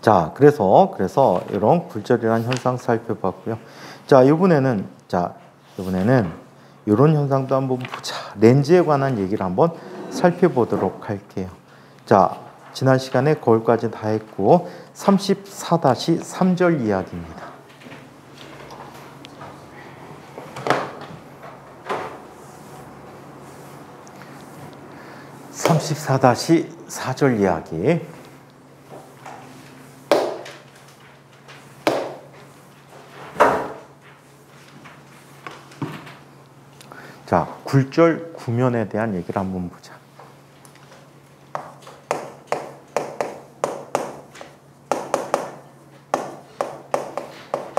자, 그래서 이런 굴절이라는 현상 살펴봤고요. 자, 이번에는 이런 현상도 한번 보자. 렌즈에 관한 얘기를 한번 살펴보도록 할게요. 자, 지난 시간에 거기까지 다 했고 34-3절 이야기입니다. 34-4절 이야기. 자, 굴절 구면에 대한 얘기를 한번 보자.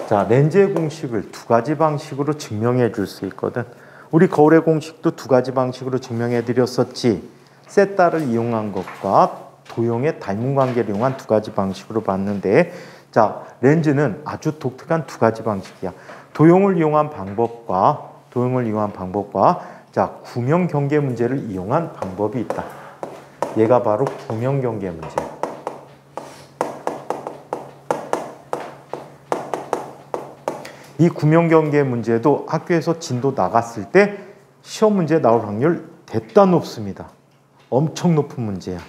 자, 렌즈의 공식을 두 가지 방식으로 증명해 줄 수 있거든. 우리 거울의 공식도 두 가지 방식으로 증명해 드렸었지. 세타를 이용한 것과 도형의 닮은 관계를 이용한 두 가지 방식으로 봤는데, 자, 렌즈는 아주 독특한 두 가지 방식이야. 도형을 이용한 방법과 자, 구명 경계 문제를 이용한 방법이 있다. 얘가 바로 구명 경계 문제. 이 구명 경계 문제도 학교에서 진도 나갔을 때 시험 문제 나올 확률 대단 높습니다. 엄청 높은 문제야.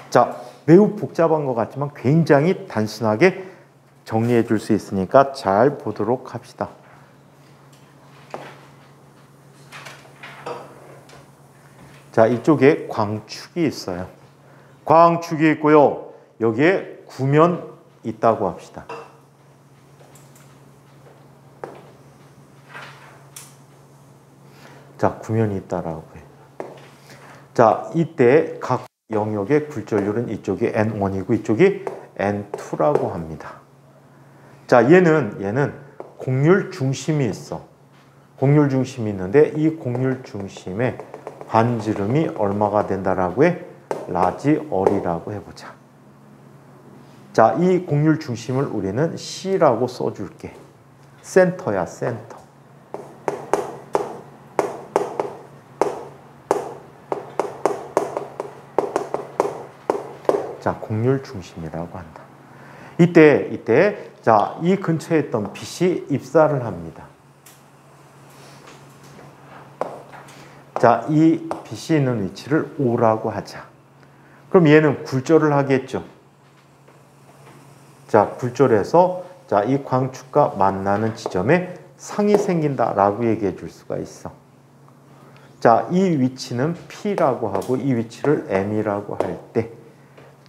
자, 매우 복잡한 것 같지만 굉장히 단순하게 정리해 줄 수 있으니까 잘 보도록 합시다. 자, 이쪽에 광축이 있어요. 광축이 있고요. 여기에 구면 있다고 합시다. 자, 구면이 있다라고 해. 자, 이때 각 영역의 굴절률은 이쪽이 N1이고 이쪽이 N2라고 합니다. 자, 얘는 곡률 중심이 있어. 곡률 중심이 있는데 이 곡률 중심에 반지름이 얼마가 된다라고 해? 라지 얼이라고 해보자. 자, 이 곡률 중심을 우리는 C라고 써줄게. 센터야, 센터. 자, 곡률 중심이라고 한다. 이때 자, 이 근처에 있던 빛이 입사를 합니다. 자, 이 빛이 있는 위치를 O라고 하자. 그럼 얘는 굴절을 하겠죠. 자, 굴절해서 자, 이 광축과 만나는 지점에 상이 생긴다라고 얘기해 줄 수가 있어. 자, 이 위치는 P라고 하고 이 위치를 M이라고 할 때,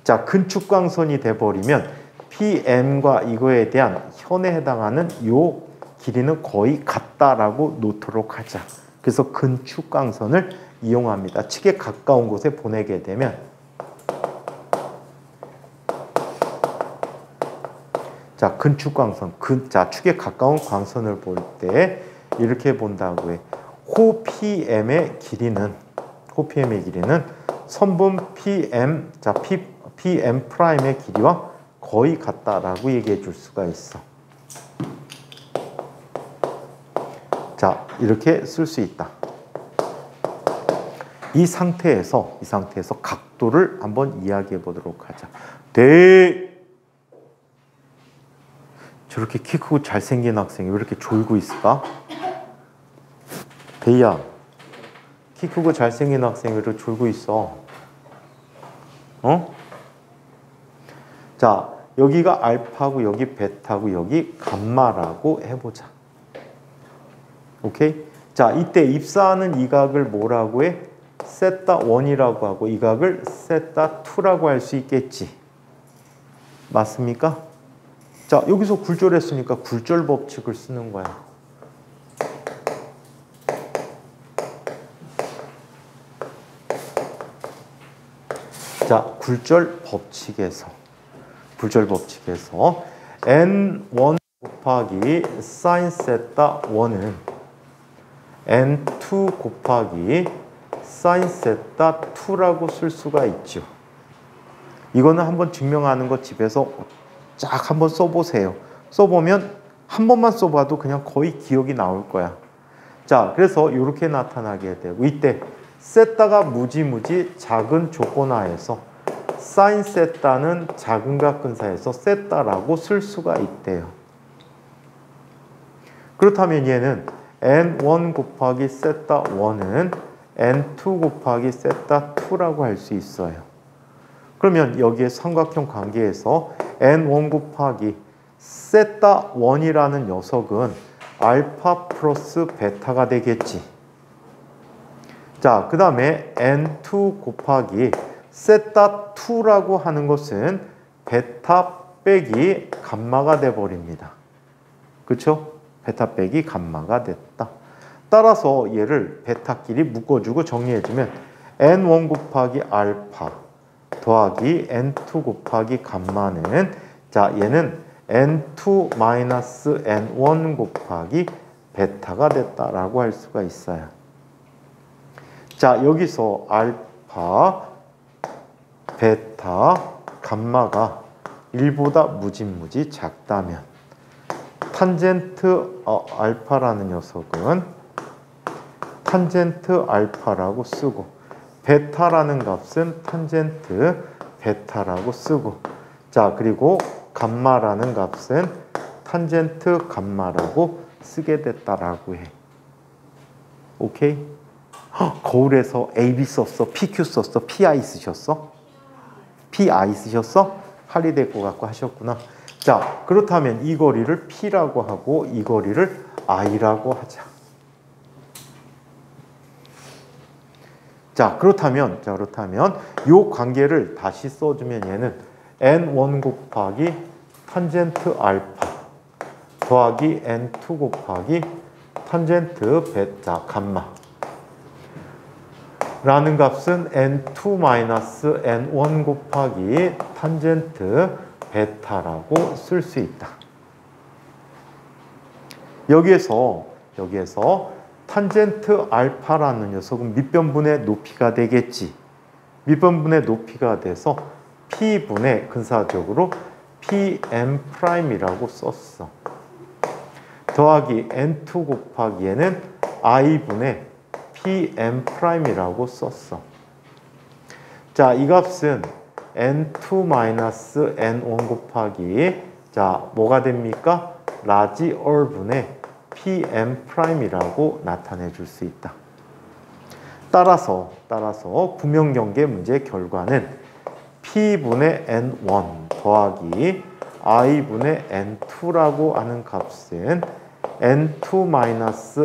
자, 근축광선이 돼버리면 PM과 이거에 대한 현에 해당하는 요 길이는 거의 같다라고 놓도록 하자. 그래서 근축광선을 이용합니다. 측에 가까운 곳에 보내게 되면, 자, 근축광선, 자, 축에 가까운 광선을 볼 때 이렇게 본다고 해. 호 PM의 길이는 선분 PM, 자, PM 프라임의 길이와 거의 같다라고 얘기해 줄 수가 있어. 자, 이렇게 쓸 수 있다. 이 상태에서 각도를 한번 이야기해 보도록 하자. 저렇게 키 크고 잘생긴 학생이 왜 이렇게 졸고 있을까? 대희야, 키 크고 잘생긴 학생이 왜 이렇게 졸고 있어? 자, 여기가 알파고 여기 베타고 여기 감마라고 해보자. 오케이? 자, 이때 입사하는 이 각을 뭐라고 해? 세타 1이라고 하고 이 각을 세타 2라고 할 수 있겠지. 맞습니까? 자, 여기서 굴절했으니까 굴절 법칙을 쓰는 거야. 자, 굴절 법칙에서 N1 곱하기 사인 세타 1은 N2 곱하기 사인 세타 2라고 쓸 수가 있죠. 이거는 한번 증명하는 거 집에서 쫙 한번 써보세요. 써보면 한 번만 써봐도 그냥 거의 기억이 나올 거야. 자, 그래서 이렇게 나타나게 되고 이때 세타가 무지무지 작은 조건 하에서 사인 세타는 작은각 근사에서 세타라고 쓸 수가 있대요. 그렇다면 얘는 n1 곱하기 세타 1은 n2 곱하기 세타 2라고 할 수 있어요. 그러면 여기에 삼각형 관계에서 n1 곱하기 세타 1이라는 녀석은 알파 플러스 베타가 되겠지. 자, 그 다음에 n2 곱하기 세타 2라고 하는 것은 베타 빼기 감마가 돼버립니다. 그렇죠? 베타 빼기 감마가 됐다. 따라서 얘를 베타끼리 묶어주고 정리해주면 n1 곱하기 알파 더하기 n2 곱하기 감마는 자 얘는 n2 마이너스 n1 곱하기 베타가 됐다라고 할 수가 있어요. 자 여기서 알파, 베타, 감마가 1보다 무지무지 작다면 탄젠트 알파라는 녀석은 탄젠트 알파라고 쓰고 베타라는 값은 탄젠트 베타라고 쓰고 자 그리고 감마라는 값은 탄젠트 감마라고 쓰게 됐다라고 해. 오케이? 거울에서 AB 썼어? PQ 썼어? PI 쓰셨어? PI 쓰셨어? 할리 될 것 같고 하셨구나. 자 그렇다면 이 거리를 P라고 하고 이 거리를 I라고 하자. 자 그렇다면 이 관계를 다시 써주면 얘는 n1 곱하기 탄젠트 알파 더하기 n2 곱하기 탄젠트 베타 감마 라는 값은 n2 마이너스 n1 곱하기 탄젠트 베타라고 쓸 수 있다. 여기에서 탄젠트 알파라는 녀석은 밑변분의 높이가 되겠지. 밑변분의 높이가 돼서 P분의 근사적으로 Pm'이라고 썼어. 더하기 N2 곱하기에는 I분의 Pm'이라고 썼어. 자, 이 값은 N2 N1 곱하기 자, 뭐가 됩니까? 라지 얼분의 Pm'이라고 나타내 줄 수 있다. 따라서 구명경계 문제 결과는 P분의 N1 더하기 I분의 N2라고 하는 값은 N2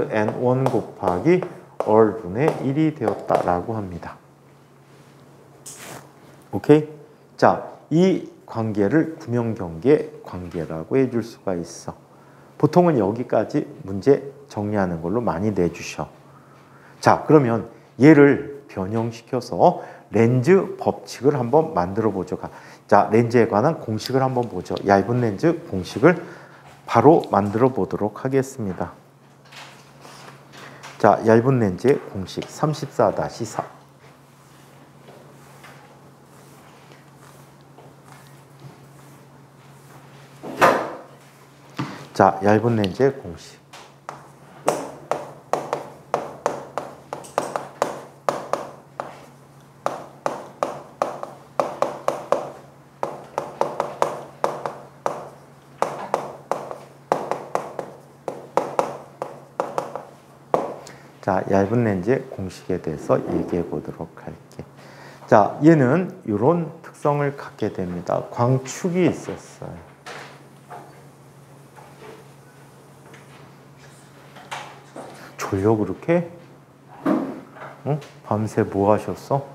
N1 곱하기 얼분의 1이 되었다라고 합니다. 오케이? 자, 이 관계를 구명경계 관계라고 해줄 수가 있어. 보통은 여기까지 문제 정리하는 걸로 많이 내주셔. 자, 그러면 얘를 변형시켜서 렌즈 법칙을 한번 만들어 보죠. 자, 렌즈에 관한 공식을 한번 보죠. 얇은 렌즈 공식을 바로 만들어 보도록 하겠습니다. 자, 얇은 렌즈의 공식 34-4. 자, 얇은 렌즈의 공식. 자, 얇은 렌즈의 공식에 대해서 얘기해 보도록 할게. 자, 얘는 이런 특성을 갖게 됩니다. 광축이 있었어요. 졸려 그렇게? 어? 밤새 뭐 하셨어?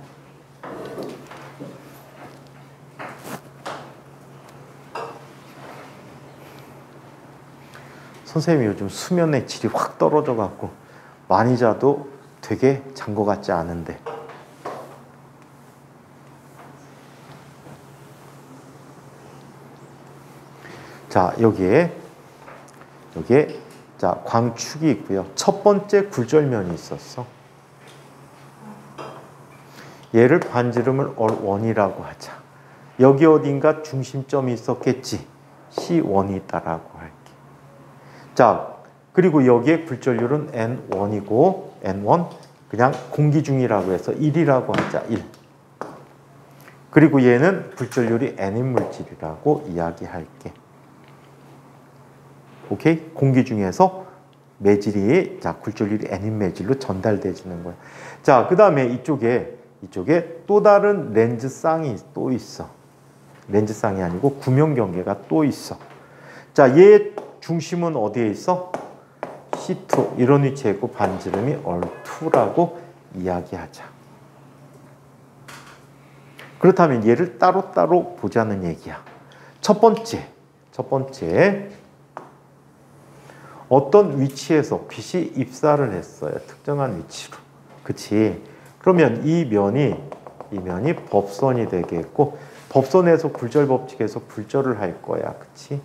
선생님이 요즘 수면의 질이 확 떨어져 갖고 많이 자도 되게 잔 것 같지 않은데. 자, 여기에 자, 광축이 있고요. 첫 번째 굴절면이 있었어. 얘를 반지름을 R1이라고 하자. 여기 어딘가 중심점이 있었겠지. C1이 있다라고 할게. 자, 그리고 여기에 굴절률은 N1이고 N1 그냥 공기 중이라고 해서 1이라고 하자. 1. 그리고 얘는 굴절률이 n인 물질이라고 이야기할게. 오케이? 공기 중에서 매질이 자 굴절률이 n인 매질로 전달되지는 거야. 자, 그 다음에 이쪽에 또 다른 렌즈 쌍이 또 있어. 렌즈 쌍이 아니고 구명 경계가 또 있어. 자, 얘 중심은 어디에 있어? C2 이런 위치에 있고 반지름이 R2라고 이야기하자. 그렇다면 얘를 따로따로 보자는 얘기야. 첫 번째 어떤 위치에서 빛이 입사를 했어요. 특정한 위치로. 그치? 그러면 이 면이 법선이 되겠고 법선에서 굴절 법칙에서 굴절을 할 거야. 그치?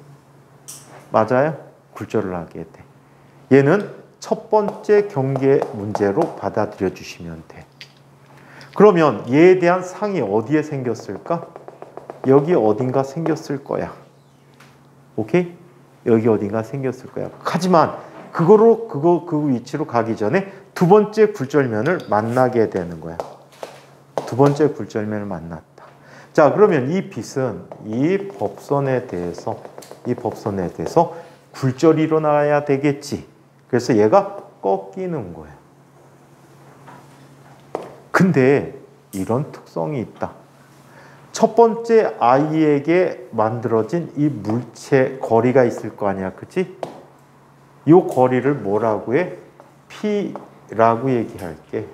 맞아요? 굴절을 하게 돼. 얘는 첫 번째 경계 문제로 받아들여 주시면 돼. 그러면 얘에 대한 상이 어디에 생겼을까? 여기 어딘가 생겼을 거야. 오케이? 여기 어딘가 생겼을 거야. 하지만 그 위치로 가기 전에 두 번째 굴절면을 만나게 되는 거야. 두 번째 굴절면을 만났다. 자, 그러면 이 빛은 이 법선에 대해서 굴절이 일어나야 되겠지. 그래서 얘가 꺾이는 거야. 근데 이런 특성이 있다. 첫 번째 I에게 만들어진 이 물체 거리가 있을 거 아니야. 그치? 이 거리를 뭐라고 해? P라고 얘기할게.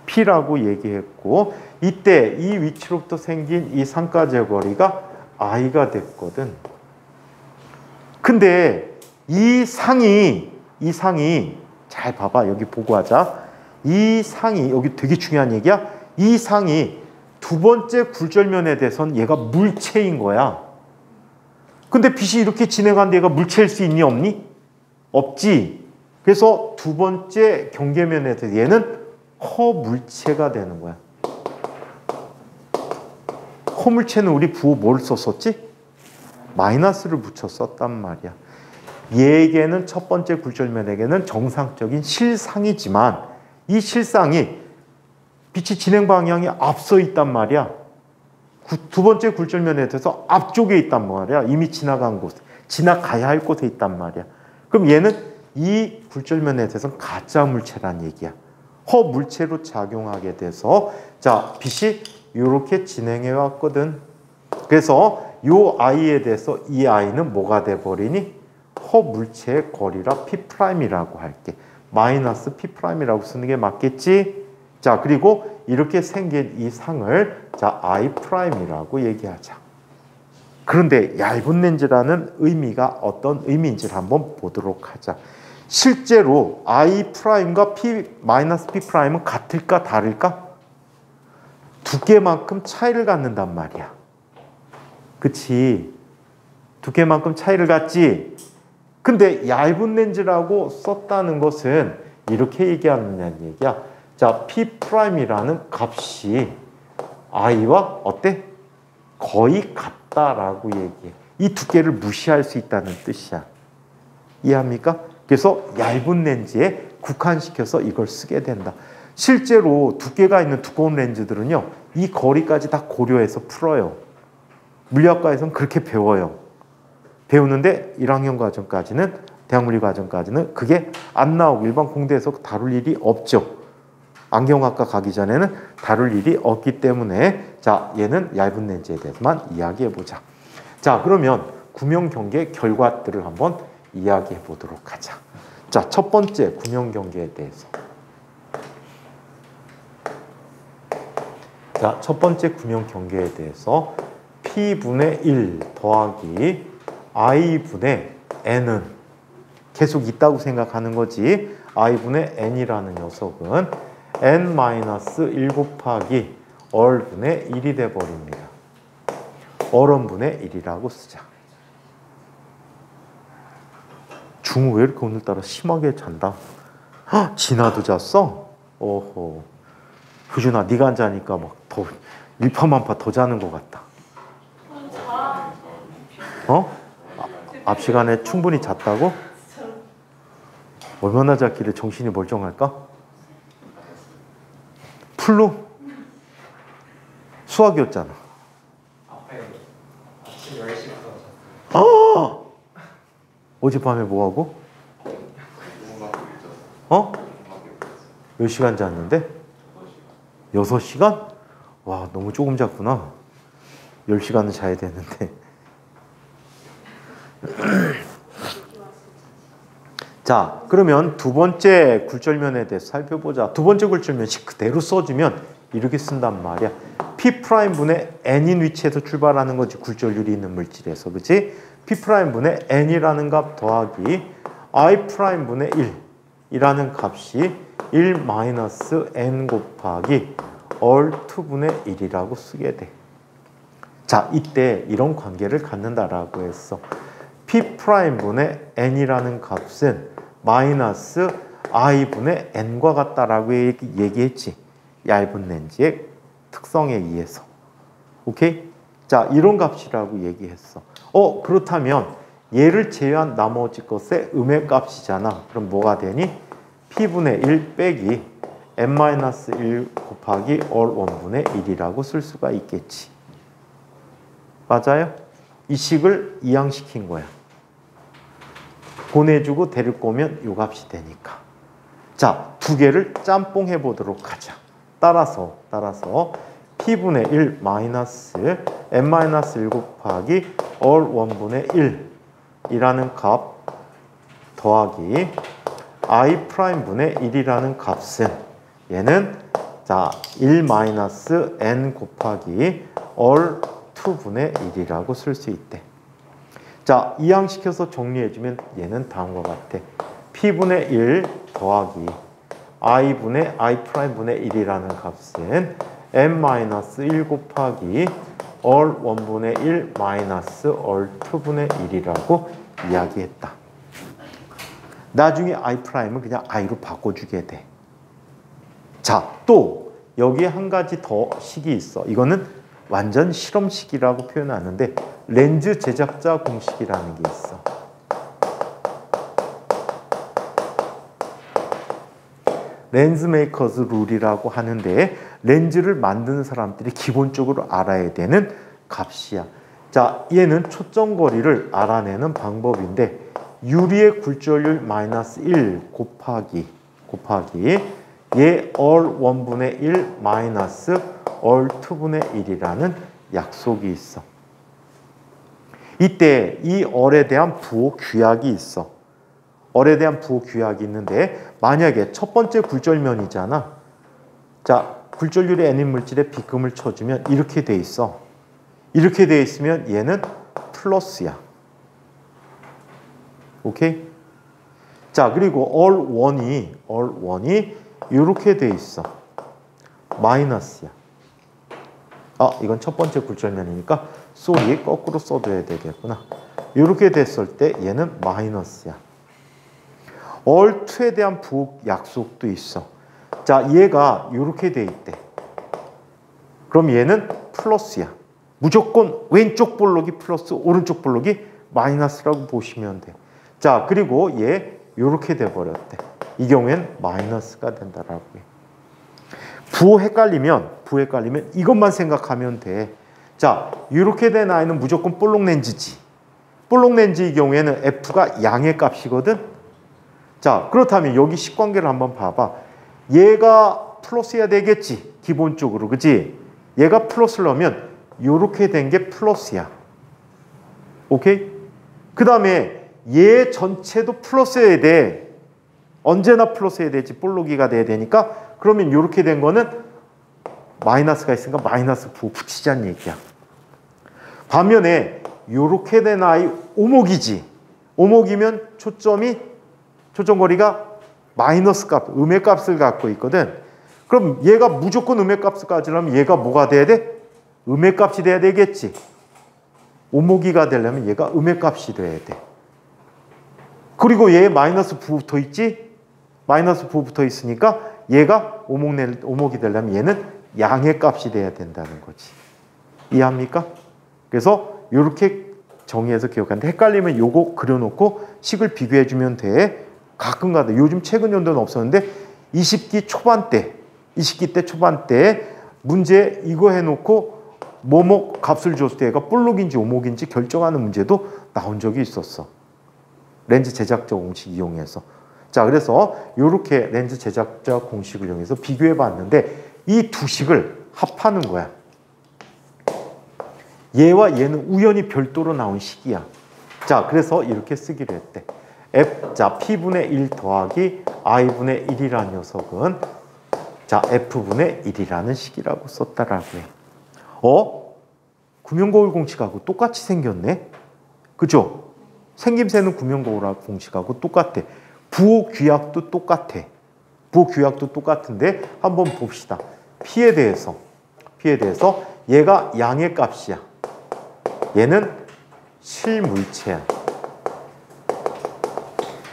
P라고 얘기했고 이때 이 위치로부터 생긴 이 상가제 거리가 I가 됐거든. 근데 이 상이 잘 봐봐. 여기 보고 하자. 이 상이 여기 되게 중요한 얘기야. 이 상이 두 번째 굴절면에 대해서는 얘가 물체인 거야. 근데 빛이 이렇게 진행하는데 얘가 물체일 수 있니 없니? 없지. 그래서 두 번째 경계면에 대해서 얘는 허물체가 되는 거야. 허물체는 우리 부호 뭘 썼었지? 마이너스를 붙여 썼단 말이야. 얘에게는 첫 번째 굴절면에게는 정상적인 실상이지만 이 실상이 빛이 진행 방향이 앞서 있단 말이야. 두 번째 굴절면에 대해서 앞쪽에 있단 말이야. 이미 지나간 곳, 지나가야 할 곳에 있단 말이야. 그럼 얘는 이 굴절면에 대해서는 가짜 물체란 얘기야. 허물체로 작용하게 돼서 자 빛이 이렇게 진행해 왔거든. 그래서 이 I에 대해서 이 I는 뭐가 돼버리니? 허물체의 거리라 P'이라고 할게. 마이너스 P'이라고 쓰는 게 맞겠지? 자, 그리고 이렇게 생긴 이 상을 자 I'이라고 얘기하자. 그런데 얇은 렌즈라는 의미가 어떤 의미인지를 한번 보도록 하자. 실제로 I'과 P-P'은 같을까 다를까? 두께만큼 차이를 갖는단 말이야. 그치? 두께만큼 차이를 갖지? 근데 얇은 렌즈라고 썼다는 것은 이렇게 얘기하는 얘기야. 자, P'이라는 값이 I와 어때? 거의 같다라고 얘기해. 이 두께를 무시할 수 있다는 뜻이야. 이해합니까? 그래서 얇은 렌즈에 국한시켜서 이걸 쓰게 된다. 실제로 두께가 있는 두꺼운 렌즈들은요, 이 거리까지 다 고려해서 풀어요. 물리학과에서는 그렇게 배워요. 배우는데 1학년 과정까지는, 대학물리 과정까지는 그게 안 나오고 일반 공대에서 다룰 일이 없죠. 안경학과 가기 전에는 다룰 일이 없기 때문에 자, 얘는 얇은 렌즈에 대해서만 이야기해 보자. 자, 그러면 구명 경계 결과들을 한번 이야기해 보도록 하자. 자, 첫 번째 구명 경계에 대해서. 자, 첫 번째 구명 경계에 대해서 P분의 1 더하기 I분의 N은 계속 있다고 생각하는 거지. I분의 N이라는 녀석은 N-1 곱하기 얼분의 1이 돼버립니다. 얼음분의 1이라고 쓰자. 중우 왜 이렇게 오늘따라 심하게 잔다? 헉, 진아도 잤어? 오호. 효준아, 네가 안 자니까 막 더 일파만파 더 자는 것 같다. 어? 앞 시간에 충분히 잤다고? 얼마나 잤길래 정신이 멀쩡할까? 플루? 수학이었잖아. 앞에 아침 10시부터 아! 어젯밤에 뭐하고? 몇 시간 잤는데? 6시간? 와, 너무 조금 잤구나. 10시간은 자야 되는데. 자, 그러면 두 번째 굴절면에 대해서 살펴보자. 두 번째 굴절면식 그대로 써주면 이렇게 쓴단 말이야. P'분의 N인 위치에서 출발하는 거지. 굴절률이 있는 물질에서. 그치? P'분의 N이라는 값 더하기 I'분의 1이라는 값이 1-N 곱하기 all2분의 1이라고 쓰게 돼. 자, 이때 이런 관계를 갖는다라고 했어. P'분의 N이라는 값은 마이너스 I분의 N과 같다라고 얘기했지. 얇은 렌즈의 특성에 의해서. 오케이? 자, 이런 값이라고 얘기했어. 그렇다면 얘를 제외한 나머지 것의 음의 값이잖아. 그럼 뭐가 되니? P분의 1 빼기 N-1 곱하기 all 1분의 1이라고 쓸 수가 있겠지. 맞아요? 이 식을 이항시킨 거야. 보내주고 데리고 오면 요 값이 되니까. 자, 두 개를 짬뽕 해보도록 하자. 따라서 P분의 1 마이너스 N-1 곱하기 all 1분의 1이라는 값 더하기 I'분의 1이라는 값은 얘는 자 1-N 곱하기 all 2분의 1이라고 쓸 수 있대. 자, 이항시켜서 정리해주면 얘는 다음과 같아. P분의 1 더하기 I'분의 I'분의 1이라는 값은 N-1 곱하기 all 1분의 1 마이너스 all 2분의 1이라고 이야기했다. 나중에 I'은 그냥 I로 바꿔주게 돼. 자, 또 여기에 한 가지 더 식이 있어. 이거는 완전 실험식이라고 표현하는데 렌즈 제작자 공식이라는 게 있어. 렌즈 메이커즈 룰이라고 하는데 렌즈를 만드는 사람들이 기본적으로 알아야 되는 값이야. 자, 얘는 초점거리를 알아내는 방법인데 유리의 굴절률 마이너스 1 곱하기 얘 all 1분의 1 마이너스 all 2분의 1이라는 약속이 있어. 이때 이 all에 대한 부호 규약이 있어. all에 대한 부호 규약이 있는데 만약에 첫 번째 굴절면이잖아. 자, 굴절률이 n인 물질에 비금을 쳐주면 이렇게 돼 있어. 이렇게 돼 있으면 얘는 플러스야. 오케이? 자, 그리고 all 1이 이렇게 돼 있어. 마이너스야. 이건 첫 번째 굴절면이니까 쏘리 거꾸로 써줘야 되겠구나. 이렇게 됐을 때 얘는 마이너스야. all 2에 대한 부호 약속도 있어. 자, 얘가 이렇게 돼 있대. 그럼 얘는 플러스야. 무조건 왼쪽 볼록이 플러스, 오른쪽 볼록이 마이너스라고 보시면 돼. 자, 그리고 얘 이렇게 돼버렸대. 이 경우엔 마이너스가 된다라고 해. 부호 헷갈리면 이것만 생각하면 돼. 자, 이렇게 된 아이는 무조건 볼록 렌즈지. 볼록 렌즈의 경우에는 F가 양의 값이거든. 자, 그렇다면 여기 식관계를 한번 봐봐. 얘가 플러스여야 되겠지. 기본적으로. 그치? 얘가 플러스를 넣으면 이렇게 된 게 플러스야. 오케이? 그 다음에 얘 전체도 플러스여야 돼. 언제나 플러스여야 되지. 볼록이가 돼야 되니까. 그러면 이렇게 된 거는 마이너스가 있으니까 마이너스 부호 붙이자는 얘기야. 반면에 이렇게 된 아이 오목이지. 오목이면 초점거리가 마이너스 값, 음의 값을 갖고 있거든. 그럼 얘가 무조건 음의 값을 가지려면 얘가 뭐가 돼야 돼? 음의 값이 돼야 되겠지. 오목이가 되려면 얘가 음의 값이 돼야 돼. 그리고 얘에 마이너스 부호 붙어 있지? 마이너스 부호 붙어 있으니까 얘가 오목이 되려면 얘는 양의 값이 돼야 된다는 거지. 이해합니까? 그래서 이렇게 정의해서 기억하는데 헷갈리면 요거 그려놓고 식을 비교해주면 돼. 가끔가다 요즘 최근 연도는 없었는데 20기 때 초반 때 문제 이거 해놓고 뭐뭐 값을 줬을 때 얘가 볼록인지 오목인지 결정하는 문제도 나온 적이 있었어. 렌즈 제작자 공식 이용해서. 자, 그래서 이렇게 렌즈 제작자 공식을 이용해서 비교해 봤는데 이 두 식을 합하는 거야. 얘와 얘는 우연히 별도로 나온 식이야. 자, 그래서 이렇게 쓰기로 했대. 자, P분의 1 더하기 I분의 1이라는 녀석은 자, F분의 1이라는 식이라고 썼다라고 해. 구명거울 공식하고 똑같이 생겼네? 그죠? 생김새는 구명거울 공식하고 똑같아. 부호 규약도 똑같아. 부호 규약도 똑같은데 한번 봅시다. P에 대해서 얘가 양의 값이야. 얘는 실물체야.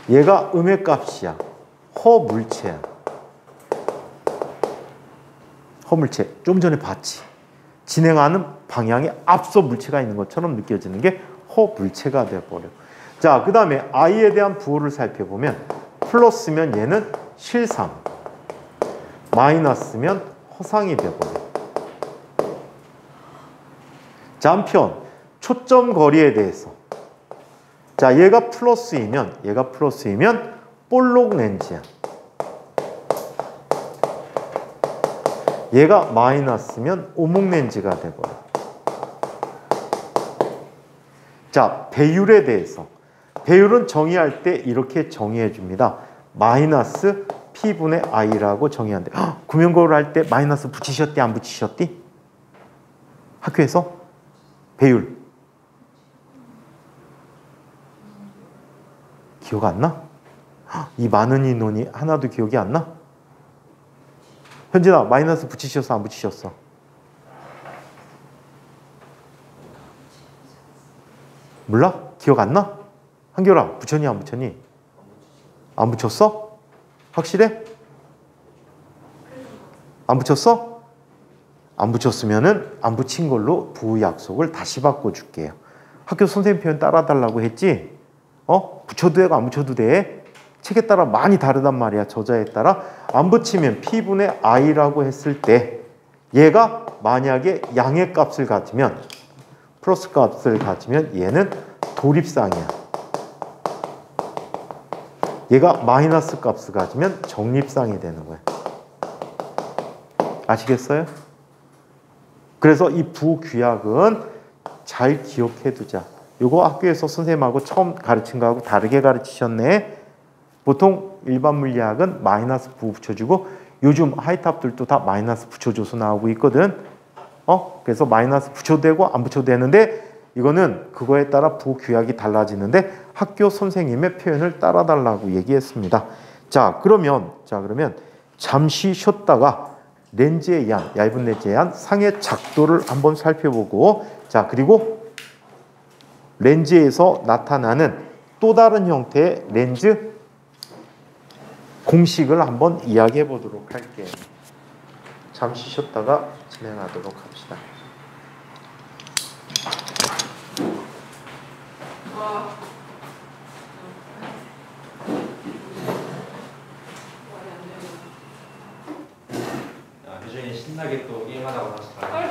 얘가 음의 값이야. 허물체야. 허물체. 좀 전에 봤지. 진행하는 방향에 앞서 물체가 있는 것처럼 느껴지는 게 허물체가 돼버려. 자, 그 다음에 I에 대한 부호를 살펴보면 플러스면 얘는 실상, 마이너스면 허상이 돼버려. 자, 한편 초점 거리에 대해서 자, 얘가 플러스이면 볼록 렌즈야. 얘가 마이너스면 오목 렌즈가 돼버려. 자, 배율에 대해서 배율은 정의할 때 이렇게 정의해 줍니다. 마이너스 P분의 I라고 정의하는데 구명거울 할 때 마이너스 붙이셨디 안 붙이셨디? 학교에서? 배율 기억 안 나? 이 많은 인원이 하나도 기억이 안 나? 현진아, 마이너스 붙이셨어 안 붙이셨어? 몰라? 기억 안 나? 한결아, 붙였니 안 붙였니? 안 붙였어? 확실해? 안 붙였어? 안 붙였으면은 안 붙인 걸로 부호 약속을 다시 바꿔줄게요. 학교 선생님 표현 따라달라고 했지? 붙여도 되고 안 붙여도 돼. 책에 따라 많이 다르단 말이야. 저자에 따라. 안 붙이면 P분의 I라고 했을 때 얘가 만약에 양의 값을 가지면 플러스 값을 가지면 얘는 돌입상이야. 얘가 마이너스 값을 가지면 적립상이 되는 거야. 아시겠어요? 그래서 이 부규약은 잘 기억해 두자. 이거 학교에서 선생님하고 처음 가르친 거하고 다르게 가르치셨네. 보통 일반 물리학은 마이너스 부호 붙여주고 요즘 하이탑들도 다 마이너스 붙여줘서 나오고 있거든. 그래서 마이너스 붙여도 되고 안 붙여도 되는데 이거는 그거에 따라 부호 규약이 달라지는데 학교 선생님의 표현을 따라달라고 얘기했습니다. 자, 그러면 잠시 쉬었다가 렌즈에 의한 얇은 렌즈에 의한 상의 작도를 한번 살펴보고 자, 그리고 렌즈에서 나타나는 또 다른 형태의 렌즈 공식을 한번 이야기해 보도록 할게요. 잠시 쉬었다가 진행하도록 합시다. 효준이 신나게 또 게임하다가 다시 가요.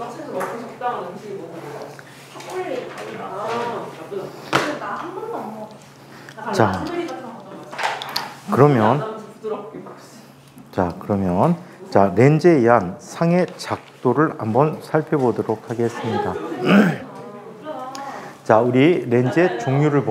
학생들 먹고 적당한 음식이 먹는 거야. 초콜릿 근데 나 한 번도 안 먹어. 자, 그러면 렌즈에 의한 상의 작도를 한번 살펴보도록 하겠습니다. 자, 우리 렌즈의 종류를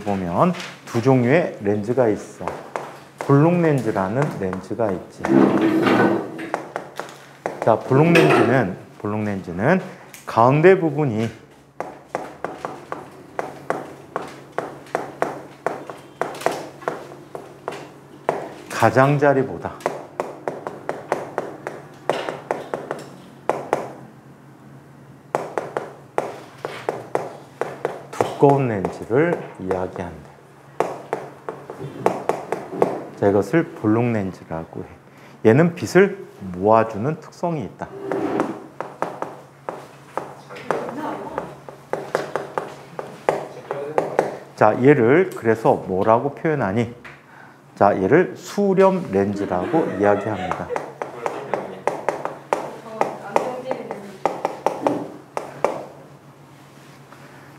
보면 두 종류의 렌즈가 있어. 볼록 렌즈라는 렌즈가 있지. 자, 볼록 렌즈는 가운데 부분이 가장자리보다 두꺼운 렌즈를 이야기한대. 자, 이것을 볼록 렌즈라고 해. 얘는 빛을 모아주는 특성이 있다. 자, 얘를 그래서 뭐라고 표현하니? 자, 얘를 수렴 렌즈라고 이야기합니다.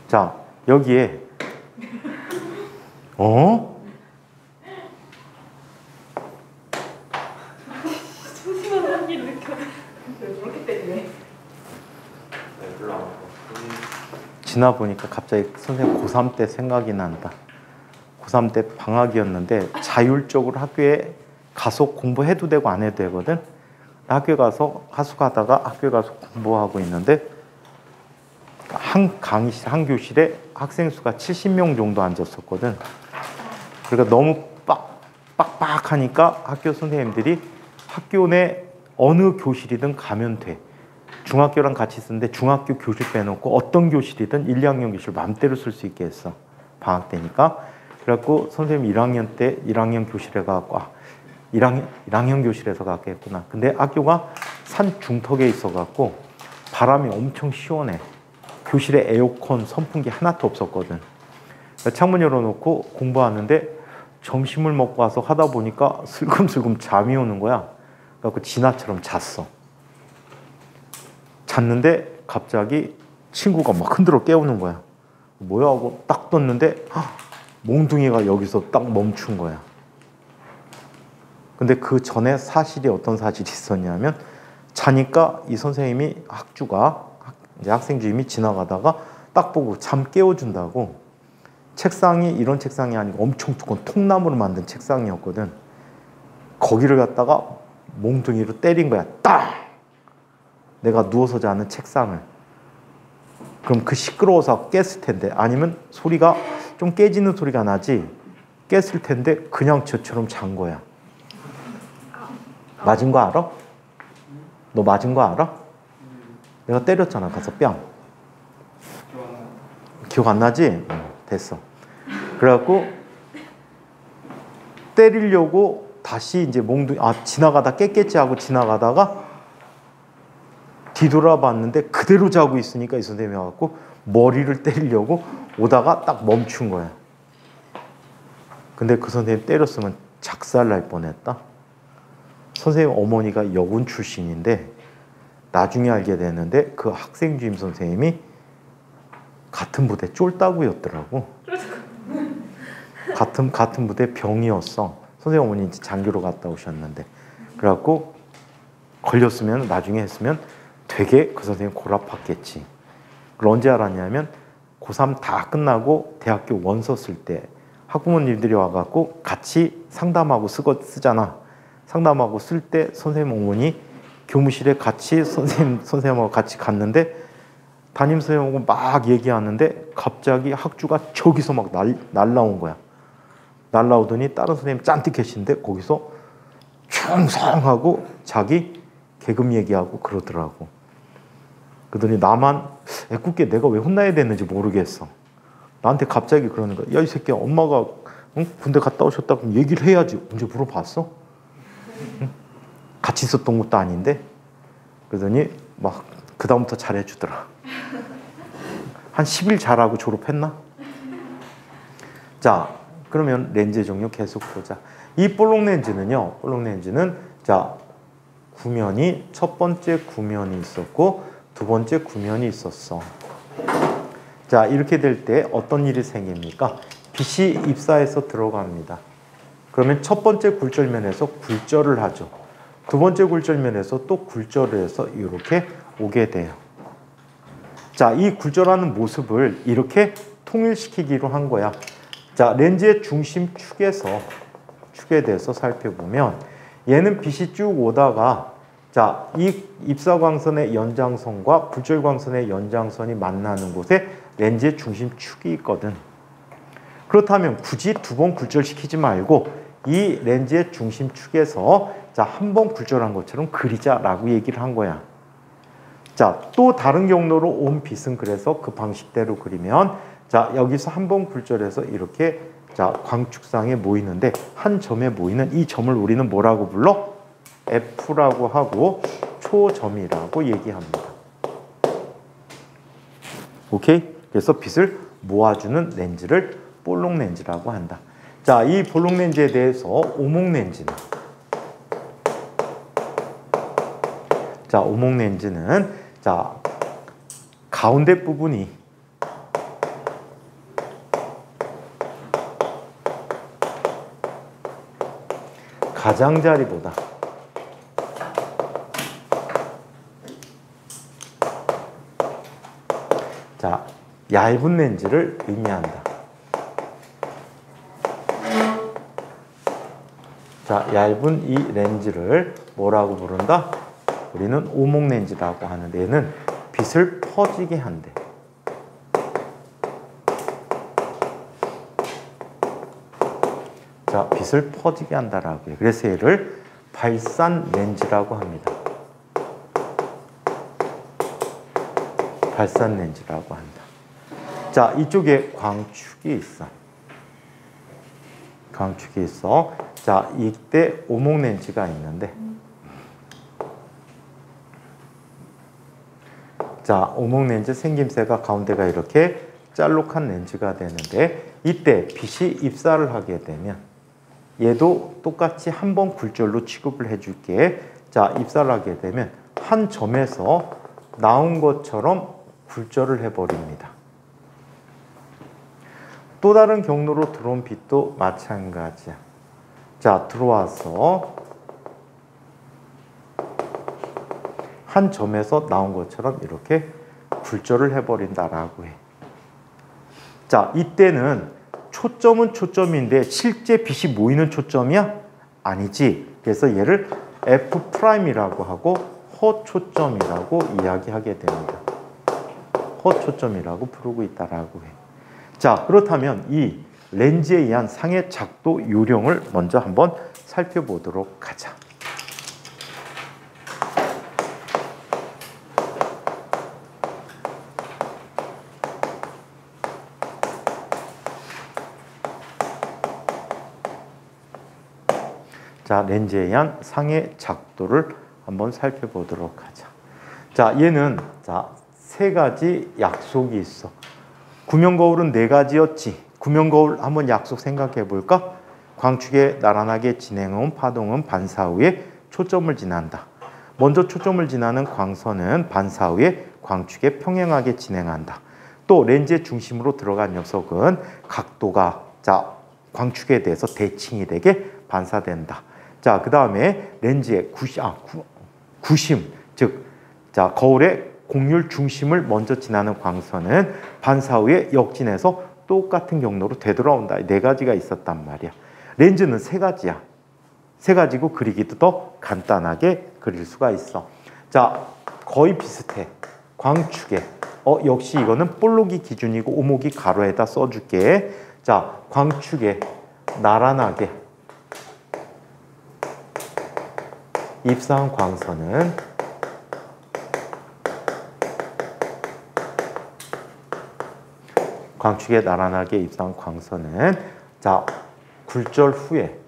자, 여기에 소심한 한기를 느껴. 왜 그렇게 때리네? 네, 별로 안 먹어. 지나 보니까 갑자기 선생님 고3 때 생각이 난다. 고3 때 방학이었는데 자율적으로 학교에 가서 공부해도 되고 안 해도 되거든. 학교에 가서 하숙하다가 학교에 가서 공부하고 있는데 한 강의실, 한 교실에 학생 수가 70명 정도 앉았었거든. 그러니까 너무 빡빡하니까 학교 선생님들이 학교 내 어느 교실이든 가면 돼. 중학교랑 같이 쓰는데 중학교 교실 빼놓고 어떤 교실이든 1, 2학년 교실 마음대로 쓸 수 있게 했어. 방학 때니까. 그래갖고 선생님 1학년 때 1학년 교실에 가갖고 1학년 교실에서 갖게 했구나. 근데 학교가 산 중턱에 있어갖고 바람이 엄청 시원해. 교실에 에어컨, 선풍기 하나도 없었거든. 창문 열어놓고 공부하는데 점심을 먹고 와서 하다 보니까 슬금슬금 잠이 오는 거야. 그래갖고 진아처럼 잤어. 잤는데 갑자기 친구가 막 흔들어 깨우는 거야. 뭐야 하고 딱 떴는데 몽둥이가 여기서 딱 멈춘 거야. 근데 그 전에 사실이 어떤 사실이 있었냐면 자니까 이 선생님이 이제 학생 주임이 지나가다가 딱 보고 잠 깨워준다고 책상이 이런 책상이 아니고 엄청 두꺼운 통나무로 만든 책상이었거든. 거기를 갖다가 몽둥이로 때린 거야. 딱! 내가 누워서 자는 책상을. 그럼 그 시끄러워서 깼을 텐데 아니면 소리가 좀 깨지는 소리가 나지 깼을 텐데 그냥 저처럼 잔 거야. 맞은 거 알아? 너 맞은 거 알아? 내가 때렸잖아. 가서 뺨. 기억 안 나지? 됐어. 그래갖고 때리려고 다시 이제 지나가다 깼겠지 하고 지나가다가 뒤돌아봤는데 그대로 자고 있으니까 이 선생님이 와갖고 머리를 때리려고 오다가 딱 멈춘 거야. 근데 그 선생님 때렸으면 작살 날 뻔했다. 선생님 어머니가 여군 출신인데 나중에 알게 되는데 그 학생 주임 선생님이 같은 부대 쫄따구였더라고. 같은 부대 병이었어. 선생님 어머니 이제 장교로 갔다 오셨는데 그래갖고 걸렸으면 나중에 했으면 되게 그 선생님 골아팠겠지. 그걸 언제 알았냐면 고3 다 끝나고 대학교 원서 쓸 때 학부모님들이 와갖고 같이 상담하고 쓰잖아. 상담하고 쓸 때 선생님 어머니 교무실에 같이 선생님하고 같이 갔는데 담임 선생님하고 막 얘기하는데 갑자기 학주가 저기서 막 날라온 거야. 날라오더니 다른 선생님 짠뜩 계시는데 거기서 충성하고 자기 계급 얘기하고 그러더라고. 그러더니 나만 애꿎게 내가 왜 혼나야 되는지 모르겠어. 나한테 갑자기 그러는 거야. 야, 이 새끼야, 엄마가 군대 갔다 오셨다 그럼 얘기를 해야지. 언제 물어봤어? 응? 같이 있었던 것도 아닌데. 그러더니 막 그 다음부터 잘해주더라. 한 10일 잘하고 졸업했나? 자, 그러면 렌즈 종류 계속 보자. 이 볼록 렌즈는 자, 구면이 첫 번째 구면이 있었고 두 번째 구면이 있었어. 자, 이렇게 될 때 어떤 일이 생깁니까? 빛이 입사해서 들어갑니다. 그러면 첫 번째 굴절면에서 굴절을 하죠. 두 번째 굴절면에서 또 굴절을 해서 이렇게 오게 돼요. 자, 이 굴절하는 모습을 이렇게 통일시키기로 한 거야. 자, 렌즈의 중심 축에 대해서 살펴보면 얘는 빛이 쭉 오다가 자, 이 입사광선의 연장선과 굴절광선의 연장선이 만나는 곳에 렌즈의 중심 축이 있거든. 그렇다면 굳이 두 번 굴절시키지 말고 이 렌즈의 중심 축에서 자, 한 번 굴절한 것처럼 그리자라고 얘기를 한 거야. 자, 또 다른 경로로 온 빛은 그래서 그 방식대로 그리면 자, 여기서 한 번 굴절해서 이렇게 자, 광축상에 모이는데 한 점에 모이는 이 점을 우리는 뭐라고 불러? F라고 하고 초점이라고 얘기합니다. 오케이? 그래서 빛을 모아주는 렌즈를 볼록 렌즈라고 한다. 자, 이 볼록 렌즈에 대해서 오목 렌즈는 자, 오목 렌즈는 자, 가운데 부분이 가장자리보다 자, 얇은 렌즈를 의미한다. 자, 얇은 이 렌즈를 뭐라고 부른다? 우리는 오목 렌즈라고 하는데 얘는 빛을 퍼지게 한대. 자, 빛을 퍼지게 한다라고 해요. 그래서 얘를 발산 렌즈라고 합니다. 발산 렌즈라고 한다. 자, 이쪽에 광축이 있어. 광축이 있어. 자, 이때 오목 렌즈가 있는데 자, 오목 렌즈 생김새가 가운데가 이렇게 짤록한 렌즈가 되는데 이때 빛이 입사를 하게 되면 얘도 똑같이 한 번 굴절로 취급을 해줄게. 자, 입사를 하게 되면 한 점에서 나온 것처럼 굴절을 해버립니다. 또 다른 경로로 들어온 빛도 마찬가지야. 자, 들어와서 한 점에서 나온 것처럼 이렇게 굴절을 해버린다라고 해. 자, 이때는 초점은 초점인데 실제 빛이 모이는 초점이야? 아니지. 그래서 얘를 F'이라고 하고 허초점이라고 이야기하게 됩니다. 허초점이라고 부르고 있다라고 해. 자, 그렇다면 이 렌즈에 의한 상의 작도 요령을 먼저 한번 살펴보도록 하자. 자, 렌즈에 의한 상의 작도를 한번 살펴보도록 하자. 자, 얘는 자, 세 가지 약속이 있어. 구명거울은 네 가지였지. 구명거울 한번 약속 생각해 볼까? 광축에 나란하게 진행한 파동은 반사 후에 초점을 지난다. 먼저 초점을 지나는 광선은 반사 후에 광축에 평행하게 진행한다. 또 렌즈의 중심으로 들어간 녀석은 각도가 자, 광축에 대해서 대칭이 되게 반사된다. 자, 그 다음에 렌즈의 구심, 즉, 자, 거울의 곡률 중심을 먼저 지나는 광선은 반사 후에 역진해서 똑같은 경로로 되돌아온다. 네 가지가 있었단 말이야. 렌즈는 세 가지야. 세 가지고 그리기도 더 간단하게 그릴 수가 있어. 자, 거의 비슷해. 광축에. 역시 이거는 볼록이 기준이고 오목이 가로에다 써줄게. 자, 광축에 나란하게 입사한 광선은 광축에 나란하게 입사한 광선은 자, 굴절 후에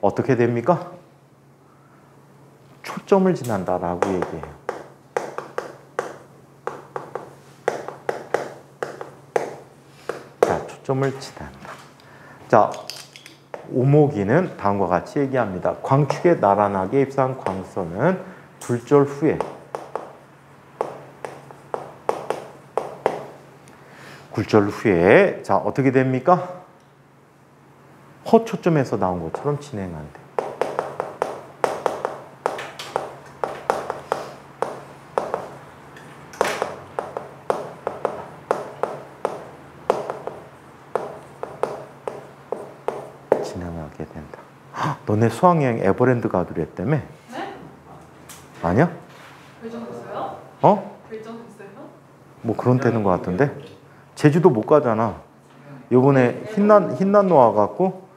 어떻게 됩니까? 초점을 지난다라고 얘기해요. 자, 초점을 지난다. 자, 오목이는 다음과 같이 얘기합니다. 광축에 나란하게 입사한 광선은 굴절 후에 자, 어떻게 됩니까? 허초점에서 나온 것처럼 진행한대. 진행하게 된다. 너네 수학여행 에버랜드 가기로 했다며? 네? 아니야? 결정됐어요? 결정됐어요? 뭐 그런 때는 것 같은데? 제주도 못 가잖아. 요번에 흰난로 와갖고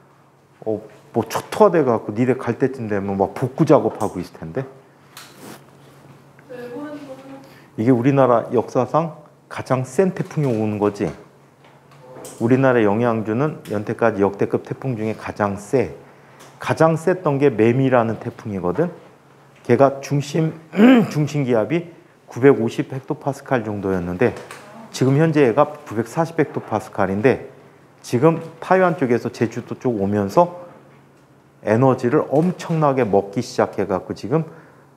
뭐 초토화 돼갖고 니네 갈 때쯤 되면 막 복구 작업하고 있을 텐데. 이게 우리나라 역사상 가장 센 태풍이 오는 거지. 우리나라 영향주는 연태까지 역대급 태풍 중에 가장 셌던 게 매미라는 태풍이거든. 걔가 중심 기압이 950 헥토파스칼 정도였는데 지금 현재 얘가 940 헥토파스칼인데 지금 타이완 쪽에서 제주도 쪽 오면서 에너지를 엄청나게 먹기 시작해갖고 지금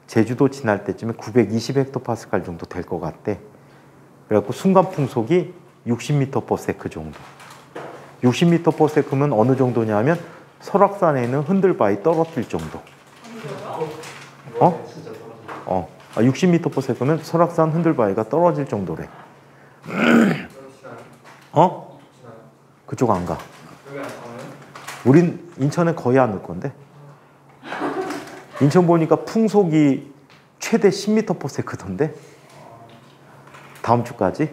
제주도 지날 때쯤에 920 헥토파스칼 정도 될 것 같대. 그래갖고 순간 풍속이 60m/s 정도. 60m/s면 어느 정도냐면 설악산에 있는 흔들바위 떨어질 정도. 진짜 떨어지네. 60m/s면 설악산 흔들바위가 떨어질 정도래. 그쪽 안 가. 여기 안 가면? 우린 인천에 거의 안 올 건데. 인천 보니까 풍속이 최대 10m/s던데. 다음 주까지.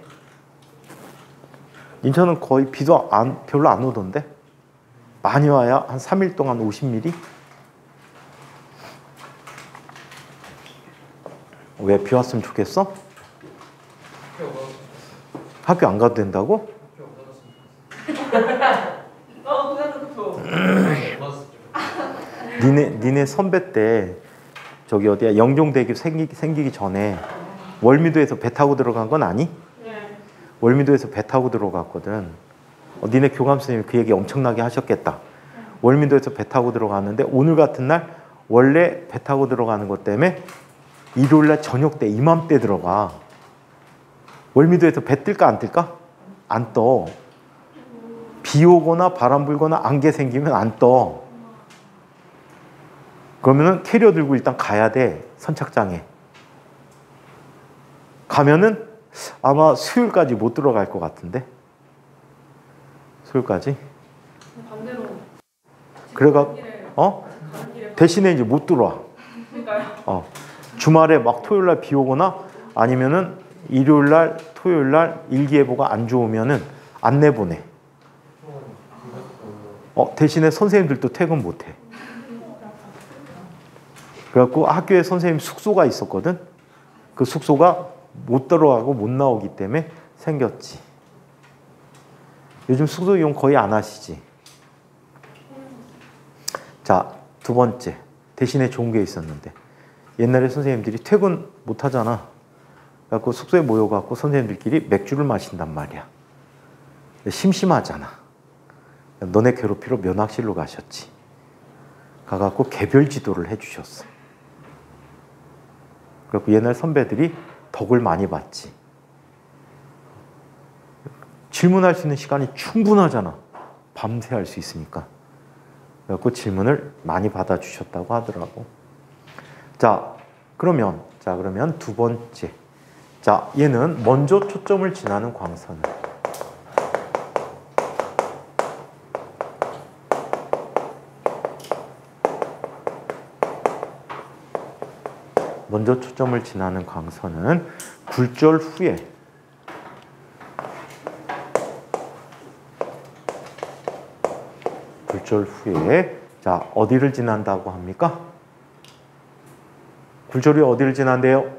인천은 거의 비도 별로 안 오던데. 많이 와야 한 3일 동안 50mm. 왜 비 왔으면 좋겠어? 학교 안 가도 된다고? 니네 선배 때 저기 어디야 영종대교 생기기 전에 월미도에서 배 타고 들어간 건 아니? 네. 월미도에서 배 타고 들어갔거든. 니네 교감 선생님이 그 얘기 엄청나게 하셨겠다. 월미도에서 배 타고 들어갔는데 오늘 같은 날 원래 배 타고 들어가는 것 때문에 일요일날 저녁 때 이맘때 들어가. 월미도에서 배 뜰까 안 뜰까? 안 떠. 비 오거나 바람 불거나 안개 생기면 안 떠. 그러면은 캐리어 들고 일단 가야 돼. 선착장에. 가면은 아마 수요일까지 못 들어갈 것 같은데. 수요일까지. 반대로. 그래가 가는 길에 대신에 이제 못 들어와. 그러니까요. 주말에 막 토요일날 비 오거나 아니면은 일요일날 토요일날 일기예보가 안 좋으면은 안 내보내. 대신에 선생님들도 퇴근 못 해. 그래갖고 학교에 선생님 숙소가 있었거든. 그 숙소가 못 들어가고 못 나오기 때문에 생겼지. 요즘 숙소 이용 거의 안 하시지. 자, 두 번째. 대신에 좋은 게 있었는데 옛날에 선생님들이 퇴근 못 하잖아. 그래갖고 숙소에 모여갖고 선생님들끼리 맥주를 마신단 말이야. 심심하잖아. 너네 괴롭히러 면학실로 가셨지. 가갖고 개별 지도를 해주셨어. 그래갖고 옛날 선배들이 덕을 많이 봤지. 질문할 수 있는 시간이 충분하잖아. 밤새 할 수 있으니까. 그래갖고 질문을 많이 받아주셨다고 하더라고. 자, 그러면 두 번째. 자, 얘는 먼저 초점을 지나는 광선을. 먼저 초점을 지나는 광선은 굴절 후에 자, 어디를 지난다고 합니까? 굴절이 어디를 지난대요?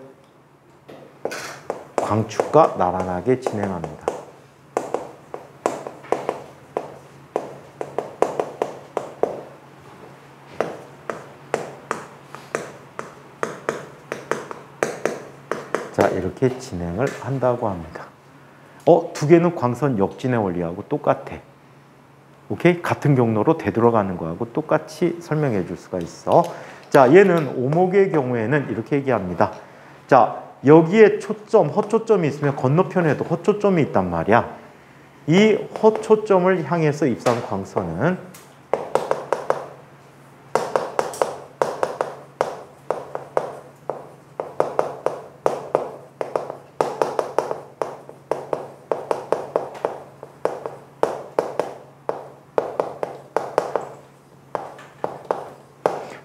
광축과 나란하게 진행합니다. 자, 이렇게 진행을 한다고 합니다. 두 개는 광선 역진의 원리하고 똑같아. 오케이? 같은 경로로 되돌아가는 거하고 똑같이 설명해 줄 수가 있어. 자, 얘는 오목의 경우에는 이렇게 얘기합니다. 자, 여기에 허초점이 있으면 건너편에도 허초점이 있단 말이야. 이 허초점을 향해서 입사한 광선은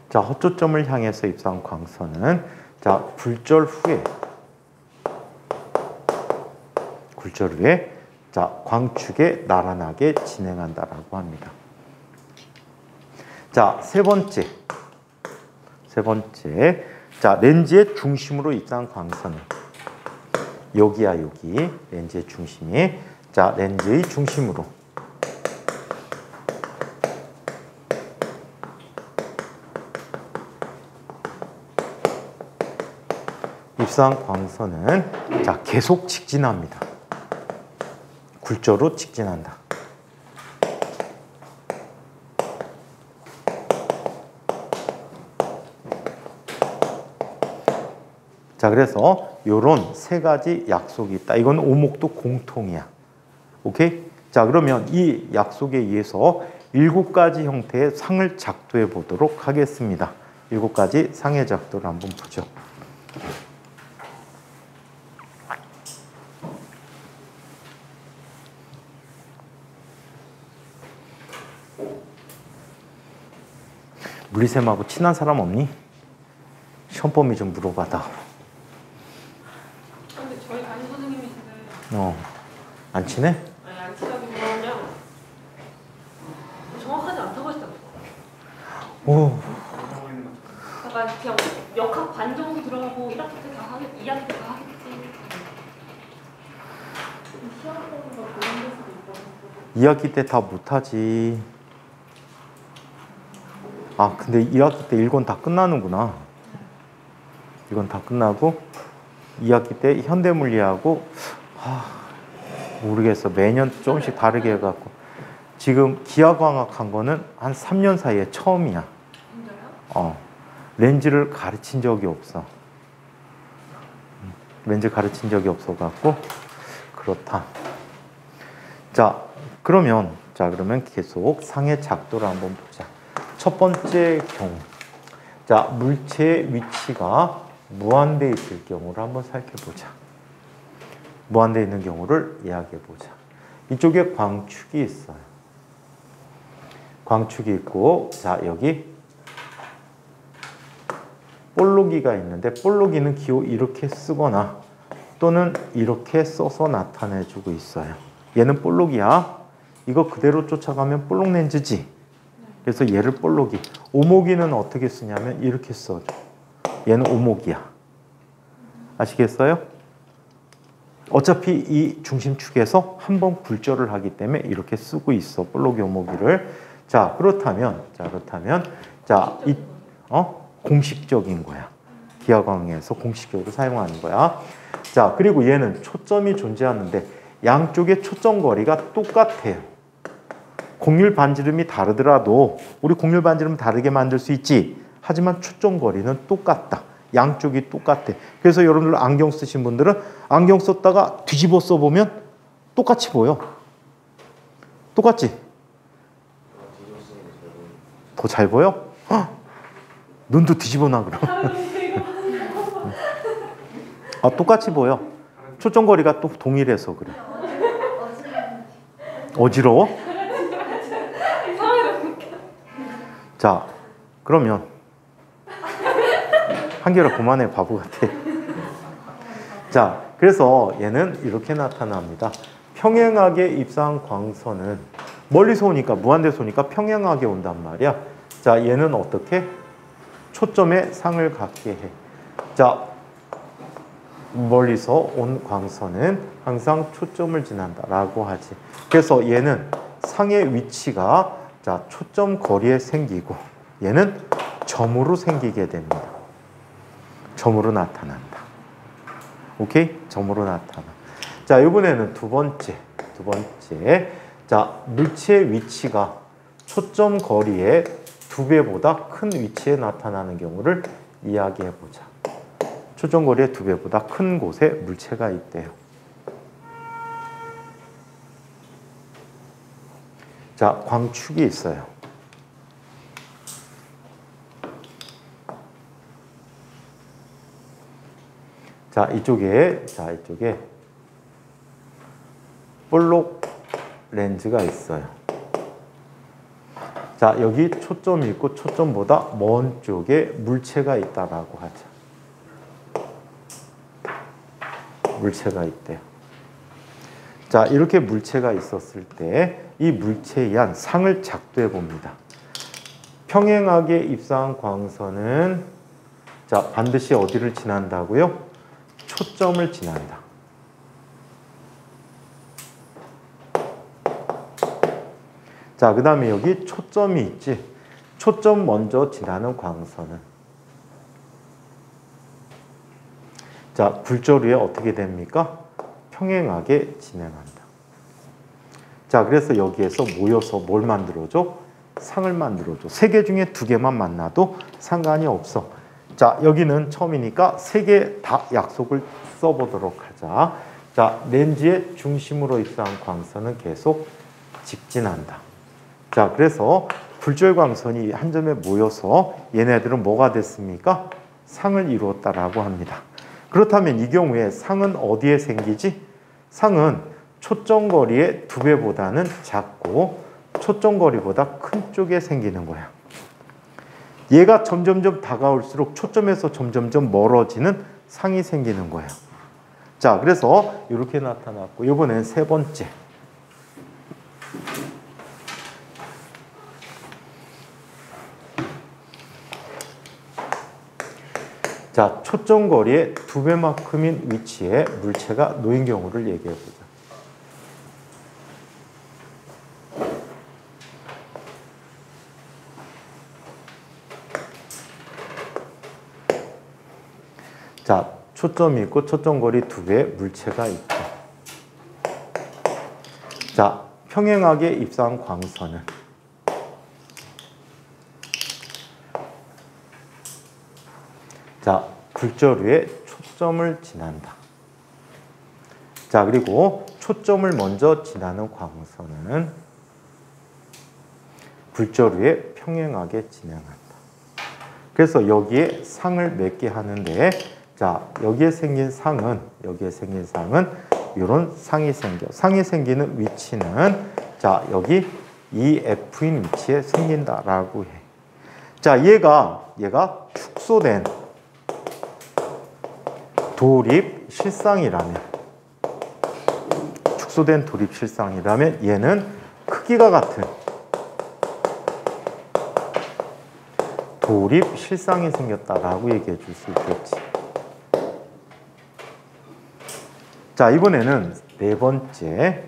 자, 허초점을 향해서 입사한 광선은 자, 굴절 후에 자, 광축에 나란하게 진행한다라고 합니다. 자, 세 번째. 자, 렌즈의 중심으로 입사한 광선은 여기야, 여기. 렌즈의 중심이. 자, 렌즈의 중심으로. 입사한 광선은 자, 계속 직진합니다. 굴절로 직진한다. 자, 그래서 요런 세 가지 약속이 있다. 이건 오목도 공통이야. 오케이? 자, 그러면 이 약속에 의해서 7가지 형태의 상을 작도해 보도록 하겠습니다. 7가지 상의 작도를 한번 보죠. 물리쌤하고 친한 사람 없니? 시험 범위 좀 물어봐다. 근데 저희 담임 선생님이신데 안 친해? 아니 안 친하기보다 그냥 정확하지 않다고 하시더라고요. 오, 약간 그냥 역학 반 정도 들어가고 1학기 때 다 하겠, 2학기 때 다 하겠지. 시험 보는 거 그런 될 수도 있고. 2학기 때 다 못하지. 아, 근데 2학기 때 1권 다 끝나는구나. 이건 다 끝나고 2학기 때 현대물리하고 모르겠어. 매년 조금씩 다르게 해갖고 지금 기하광학 한 거는 한 3년 사이에 처음이야. 진짜요? 렌즈를 가르친 적이 없어. 렌즈 가르친 적이 없어갖고 그렇다. 자, 그러면 계속 상의 작도를 한번 보자. 첫 번째 경우, 자, 물체의 위치가 무한대에 있을 경우를 한번 살펴보자. 무한대에 있는 경우를 이야기해보자. 이쪽에 광축이 있어요. 광축이 있고, 자, 여기 볼록이가 있는데, 볼록이는 기호 이렇게 쓰거나 또는 이렇게 써서 나타내주고 있어요. 얘는 볼록이야. 이거 그대로 쫓아가면 볼록 렌즈지. 그래서 얘를 볼록이. 오목이는 어떻게 쓰냐면 이렇게 써줘. 얘는 오목이야. 아시겠어요? 어차피 이 중심축에서 한번 굴절을 하기 때문에 이렇게 쓰고 있어. 볼록이 오목이를. 자, 그렇다면 공식적인 거야. 기하광에서 공식적으로 사용하는 거야. 자, 그리고 얘는 초점이 존재하는데 양쪽의 초점 거리가 똑같아요. 곡률 반지름이 다르더라도 우리 곡률 반지름 다르게 만들 수 있지. 하지만 초점 거리는 똑같다. 양쪽이 똑같아. 그래서 여러분들 안경 쓰신 분들은 안경 썼다가 뒤집어 써보면 똑같이 보여. 똑같지? 더 잘 보여? 눈도 뒤집어 놔 그럼. 똑같이 보여. 초점 거리가 또 동일해서 그래. 어지러워? 자, 그러면 한결아 그만해. 바보 같아. 자, 그래서 얘는 이렇게 나타납니다. 평행하게 입사한 광선은 멀리서 오니까, 무한대에서 오니까 평행하게 온단 말이야. 자, 얘는 어떻게? 초점에 상을 갖게 해. 자, 멀리서 온 광선은 항상 초점을 지난다라고 하지. 그래서 얘는 상의 위치가 자, 초점 거리에 생기고 얘는 점으로 생기게 됩니다. 점으로 나타난다. 오케이? 점으로 나타나. 자, 이번에는 두 번째. 자, 물체의 위치가 초점 거리의 2배보다 큰 위치에 나타나는 경우를 이야기해 보자. 초점 거리의 2배보다 큰 곳에 물체가 있대요. 자, 광축이 있어요. 자, 이쪽에 볼록 렌즈가 있어요. 자, 여기 초점이 있고 초점보다 먼 쪽에 물체가 있다라고 하자. 물체가 있대요. 자, 이렇게 물체가 있었을 때 이 물체에 의한 상을 작도해 봅니다. 평행하게 입사한 광선은 자, 반드시 어디를 지난다고요? 초점을 지난다. 자, 그 다음에 여기 초점이 있지. 초점 먼저 지나는 광선은 자, 굴절 위에 어떻게 됩니까? 평행하게 진행한다. 자, 그래서 여기에서 모여서 뭘 만들어줘? 상을 만들어줘. 세 개 중에 두 개만 만나도 상관이 없어. 자, 여기는 처음이니까 세 개 다 약속을 써보도록 하자. 자, 렌즈의 중심으로 입사한 광선은 계속 직진한다. 자, 그래서 굴절 광선이 한 점에 모여서 얘네들은 뭐가 됐습니까? 상을 이루었다라고 합니다. 그렇다면 이 경우에 상은 어디에 생기지? 상은 초점거리의 2배보다는 작고 초점거리보다 큰 쪽에 생기는 거야. 얘가 점점점 다가올수록 초점에서 점점점 멀어지는 상이 생기는 거예요. 자, 그래서 이렇게 나타났고 이번엔 세 번째. 자, 초점거리의 2배만큼인 위치에 물체가 놓인 경우를 얘기해 보자. 자, 초점이 있고 초점거리 2배의 물체가 있고. 자, 평행하게 입사한 광선은 자, 굴절 위에 초점을 지난다. 자, 그리고 초점을 먼저 지나는 광선은 굴절 위에 평행하게 진행한다. 그래서 여기에 상을 맺게 하는데 자, 여기에 생긴 상은 이런 상이 생겨. 상이 생기는 위치는 자, 여기 EF인 위치에 생긴다라고 해. 자, 얘가 축소된 도립 실상이라면 얘는 크기가 같은 도립 실상이 생겼다라고 얘기해 줄 수 있겠지. 자, 이번에는 네 번째.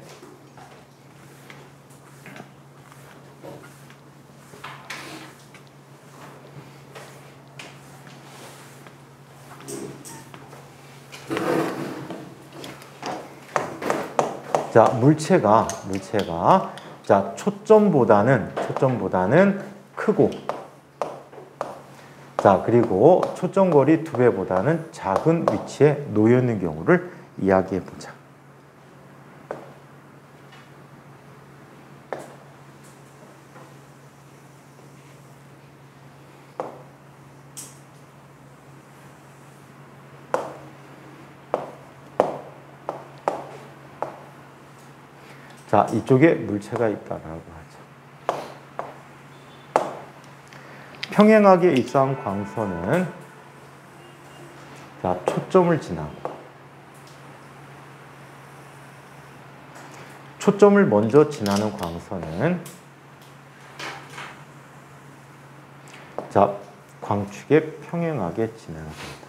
자, 물체가 자, 초점보다는 크고 자, 그리고 초점거리 2배보다는 작은 위치에 놓여 있는 경우를 이야기해 보자. 자, 이쪽에 물체가 있다라고 하죠. 평행하게 입사한 광선은 자, 초점을 지나고 초점을 먼저 지나는 광선은 자, 광축에 평행하게 진행합니다.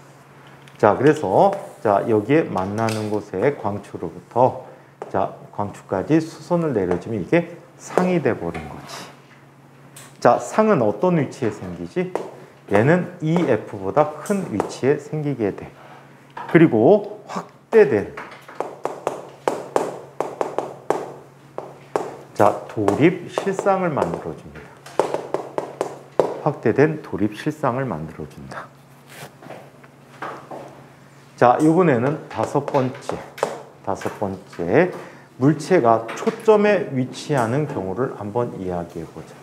자, 그래서 자, 여기에 만나는 곳에 광축으로부터 자, 광축까지 수선을 내려주면 이게 상이 돼버린 거지. 자, 상은 어떤 위치에 생기지? 얘는 EF보다 큰 위치에 생기게 돼. 그리고 확대된 자, 도립 실상을 만들어줍니다. 확대된 도립 실상을 만들어준다. 자, 이번에는 다섯 번째. 물체가 초점에 위치하는 경우를 한번 이야기해 보자.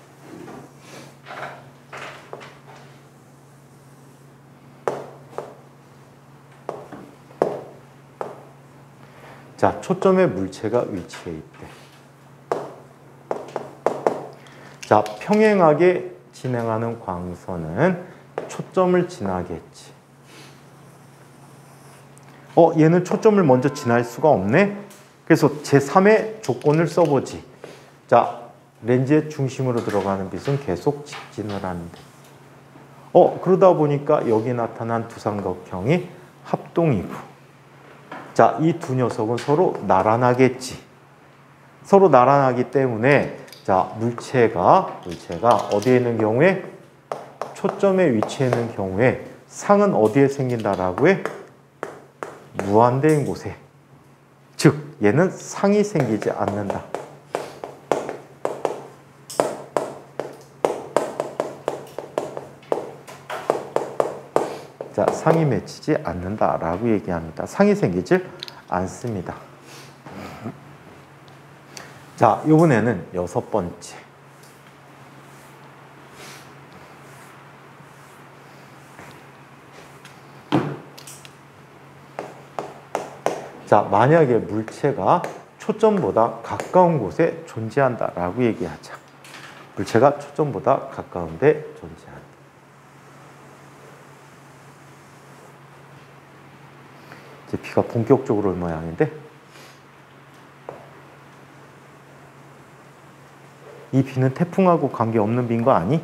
자, 초점에 물체가 위치해 있대. 자, 평행하게 진행하는 광선은 초점을 지나겠지. 얘는 초점을 먼저 지날 수가 없네. 그래서 제3의 조건을 써보지. 자, 렌즈의 중심으로 들어가는 빛은 계속 직진을 하는데. 그러다 보니까 여기 나타난 두 삼각형이 합동이고. 자, 이 두 녀석은 서로 나란하겠지. 서로 나란하기 때문에 자, 물체가 어디에 있는 경우에 초점에 위치해 있는 경우에 상은 어디에 생긴다라고 해? 무한대인 곳에. 즉 얘는 상이 생기지 않는다. 자, 상이 맺히지 않는다라고 얘기합니다. 상이 생기질 않습니다. 자, 이번에는 6번째. 자, 만약에 물체가 초점보다 가까운 곳에 존재한다라고 얘기하자. 물체가 초점보다 가까운 데 존재한다. 이제 비가 본격적으로 올 모양인데 이 비는 태풍하고 관계없는 비인 거 아니?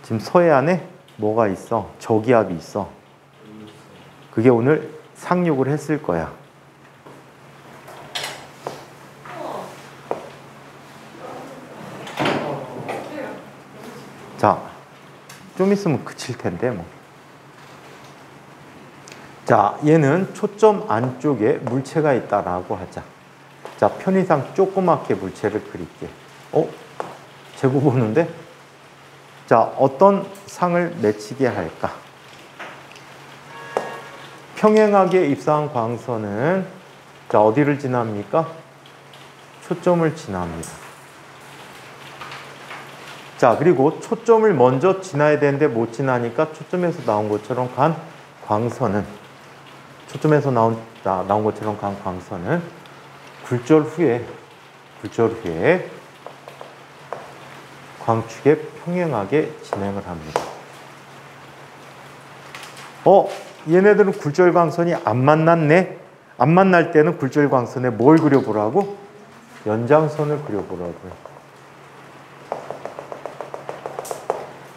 지금 서해안에 뭐가 있어? 저기압이 있어. 그게 오늘 상륙을 했을 거야. 자, 좀 있으면 그칠 텐데 뭐. 자, 얘는 초점 안쪽에 물체가 있다라고 하자. 자, 편의상 조그맣게 물체를 그릴게. 재고 보는데? 자, 어떤 상을 맺히게 할까? 평행하게 입사한 광선은 자, 어디를 지납니까? 초점을 지납니다. 자, 그리고 초점을 먼저 지나야 되는데 못 지나니까 초점에서 나온 것처럼 간 광선은 초점에서 나온 것처럼 간 광선은 굴절 후에 광축에 평행하게 진행을 합니다. 얘네들은 굴절 광선이 안 만났네. 안 만날 때는 굴절 광선에 뭘 그려보라고? 연장선을 그려보라고요.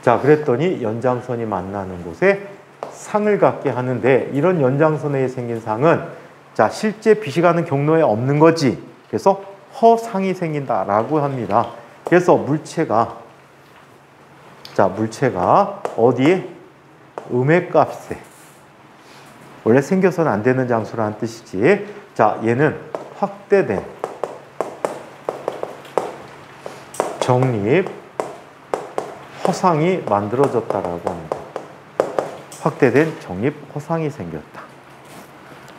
자, 그랬더니 연장선이 만나는 곳에 상을 갖게 하는데 이런 연장선에 생긴 상은 자, 실제 빛이 가는 경로에 없는 거지. 그래서 허상이 생긴다라고 합니다. 그래서 물체가 어디에? 음의 값에 원래 생겨서는 안 되는 장소라는 뜻이지. 자, 얘는 확대된 정립 허상이 만들어졌다라고 합니다. 확대된 정립 허상이 생겼다.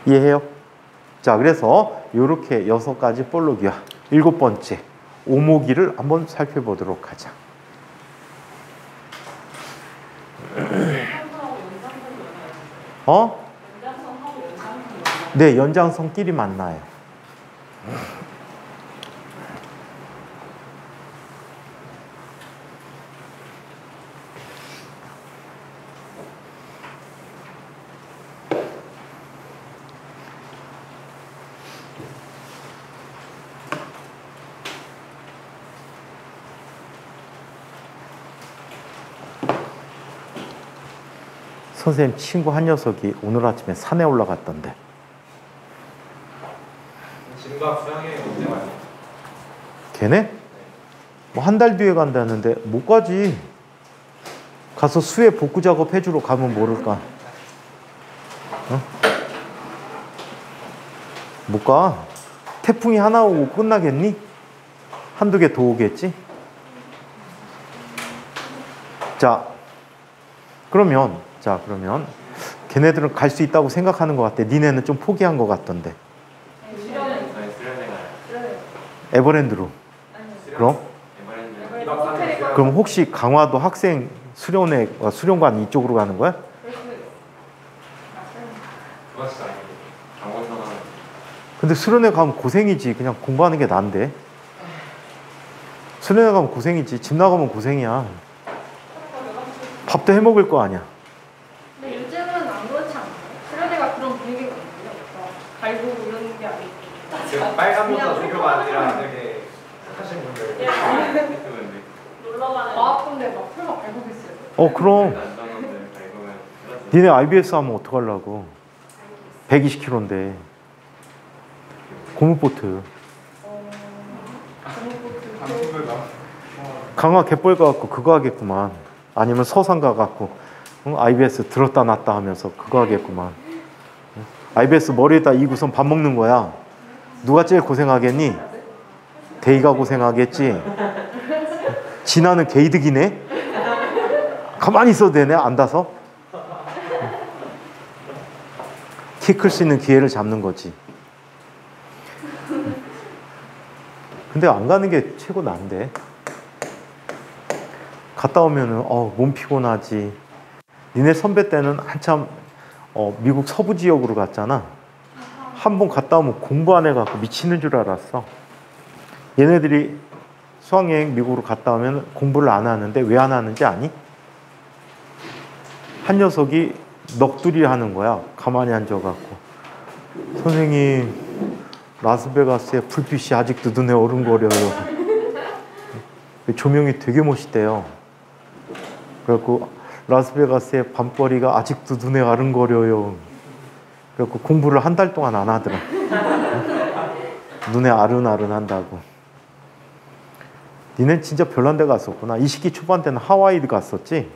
이해해요? 자, 그래서 이렇게 6가지 볼로기와 7번째 오모기를 한번 살펴보도록 하자. 네, 연장선끼리 만나요. 선생님 친구 한 녀석이 오늘 아침에 산에 올라갔던데. 진박 수양여행 언제 가요? 걔네? 뭐 한 달 뒤에 간다는데 못 가지. 가서 수해 복구 작업 해주러 가면 모를까. 못 가. 태풍이 하나 오고 끝나겠니? 한두 개 더 오겠지? 그러면 걔네들은 갈 수 있다고 생각하는 것 같아. 니네는 좀 포기한 것 같던데. 저희 수련회 가요. 에버랜드로. 그럼? 에버랜드. 그럼 혹시 강화도 학생 수련관 이쪽으로 가는 거야? 그건 진짜 아니에요. 강원도는 근데 수련회 가면 고생이지. 그냥 공부하는 게 난데. 수련회 가면 고생이지. 집 나가면 고생이야. 밥도 해 먹을 거 아니야. 근데 요즘은 안 그렇지 않나요? 수련회가 그런 분위기가 있거든요. 갈고 이런 게 아니고. 그 빨간부터 조교가 아니라 되게 하신 분들 유튜브인데 놀러가는 과학분들 막 풀막 갈고 있어요. 그럼. 안전한데 밟으면 니네 IBS 하면 어떡하려고. 120km인데. 고무보트. 강화 갯벌 가갖고 그거 하겠구만. 아니면 서산 가갖고 IBS 들었다 놨다 하면서 그거 하겠구만. IBS 머리에다 이고선 밥 먹는 거야. 누가 제일 고생하겠니? 데이가 고생하겠지. 진아는 개이득이네. 가만히 있어도 되네, 앉아서. 키 클 수 있는 기회를 잡는 거지. 근데 안 가는 게 최고 난데. 갔다 오면은 몸 피곤하지. 니네 선배 때는 한참 미국 서부 지역으로 갔잖아. 한 번 갔다 오면 공부 안 해갖고 미치는 줄 알았어. 얘네들이 수학여행 미국으로 갔다 오면 공부를 안 하는데 왜 안 하는지 아니? 한 녀석이 넋두리 하는 거야. 가만히 앉아갖고. 선생님, 라스베가스의 불빛이 아직도 눈에 어른거려요. 조명이 되게 멋있대요. 그래갖고 라스베가스의 밤거리가 아직도 눈에 아른거려요. 그래갖고 공부를 한 달 동안 안 하더라. 눈에 아른아른 한다고. 니네 진짜 별난 데 갔었구나. 20기 초반 때는 하와이 갔었지?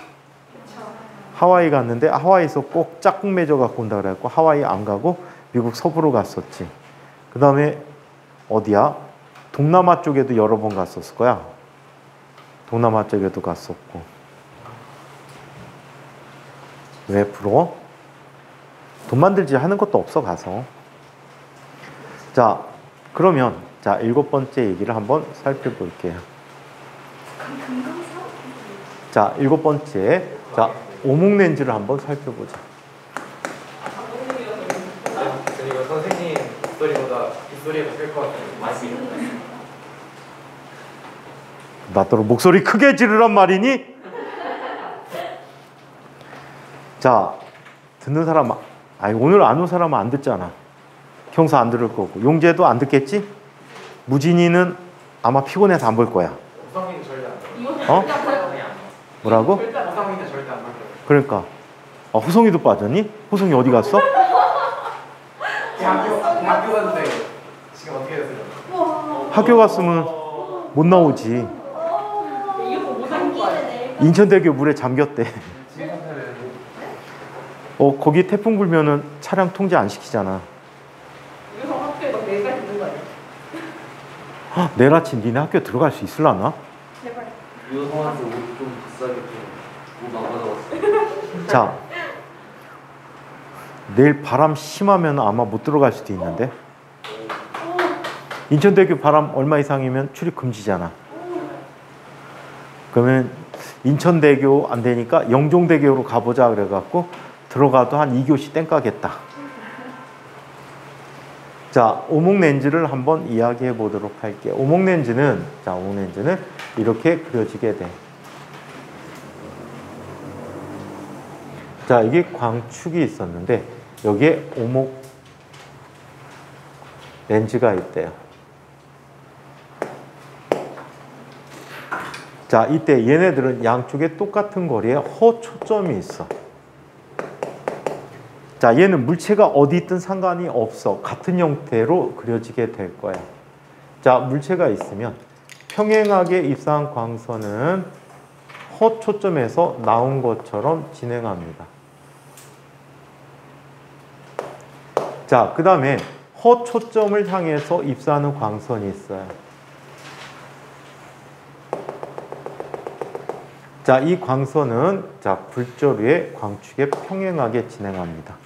하와이 갔는데 하와이에서 꼭 짝꿍 맺어 갖고 온다 그래갖고 하와이 안 가고 미국 서부로 갔었지. 그 다음에 어디야? 동남아 쪽에도 여러 번 갔었을 거야. 동남아 쪽에도 갔었고. 왜 부러워? 돈 만들지 하는 것도 없어 가서. 자, 그러면 자 7번째 얘기를 한번 살펴볼게요. 자, 7번째. 자, 오목렌즈를 한번 살펴보자. 그리고 선생님 목소리보다 빗소리가 클 것 같아요. 말씀이. 나더러 목소리 크게 지르란 말이니? 자, 듣는 사람, 아니 오늘 안 온 사람은 안 듣잖아. 형사 안 들을 거고. 용재도 안 듣겠지? 무진이는 아마 피곤해서 안 볼 거야. 호성이는 절대 안 봐요. 뭐라고? 호성이는 절대 안 봐요. 그러니까. 호성이도 빠졌니? 호성이 어디 갔어? 대학교 갔는데 지금 어떻게 됐어요? 학교 갔으면 못 나오지. 인천대교 물에 잠겼대. 거기 태풍 불면은 차량 통제 안 시키잖아. 여기서 학교에 막 내일까지 있는 거 아니야? 내일 아침 니네 학교 들어갈 수 있을라나? 제발. 유성한테 옷좀 비싸게 좀옷 나가져왔어. 자, 내일 바람 심하면 아마 못 들어갈 수도 있는데. 인천대교 바람 얼마 이상이면 출입 금지잖아. 그러면 인천대교 안 되니까 영종대교로 가보자 그래갖고 들어가도 한 2교시 땡까겠다. 자, 오목렌즈를 한번 이야기해 보도록 할게요. 오목렌즈는 이렇게 그려지게 돼. 자, 이게 광축이 있었는데 여기에 오목 렌즈가 있대요. 자, 이때 얘네들은 양쪽에 똑같은 거리에 허초점이 있어. 자, 얘는 물체가 어디 있든 상관이 없어. 같은 형태로 그려지게 될 거야. 자, 물체가 있으면 평행하게 입사한 광선은 허초점에서 나온 것처럼 진행합니다. 자, 그 다음에 허초점을 향해서 입사하는 광선이 있어요. 자, 이 광선은 자, 불조류의 광축에 평행하게 진행합니다.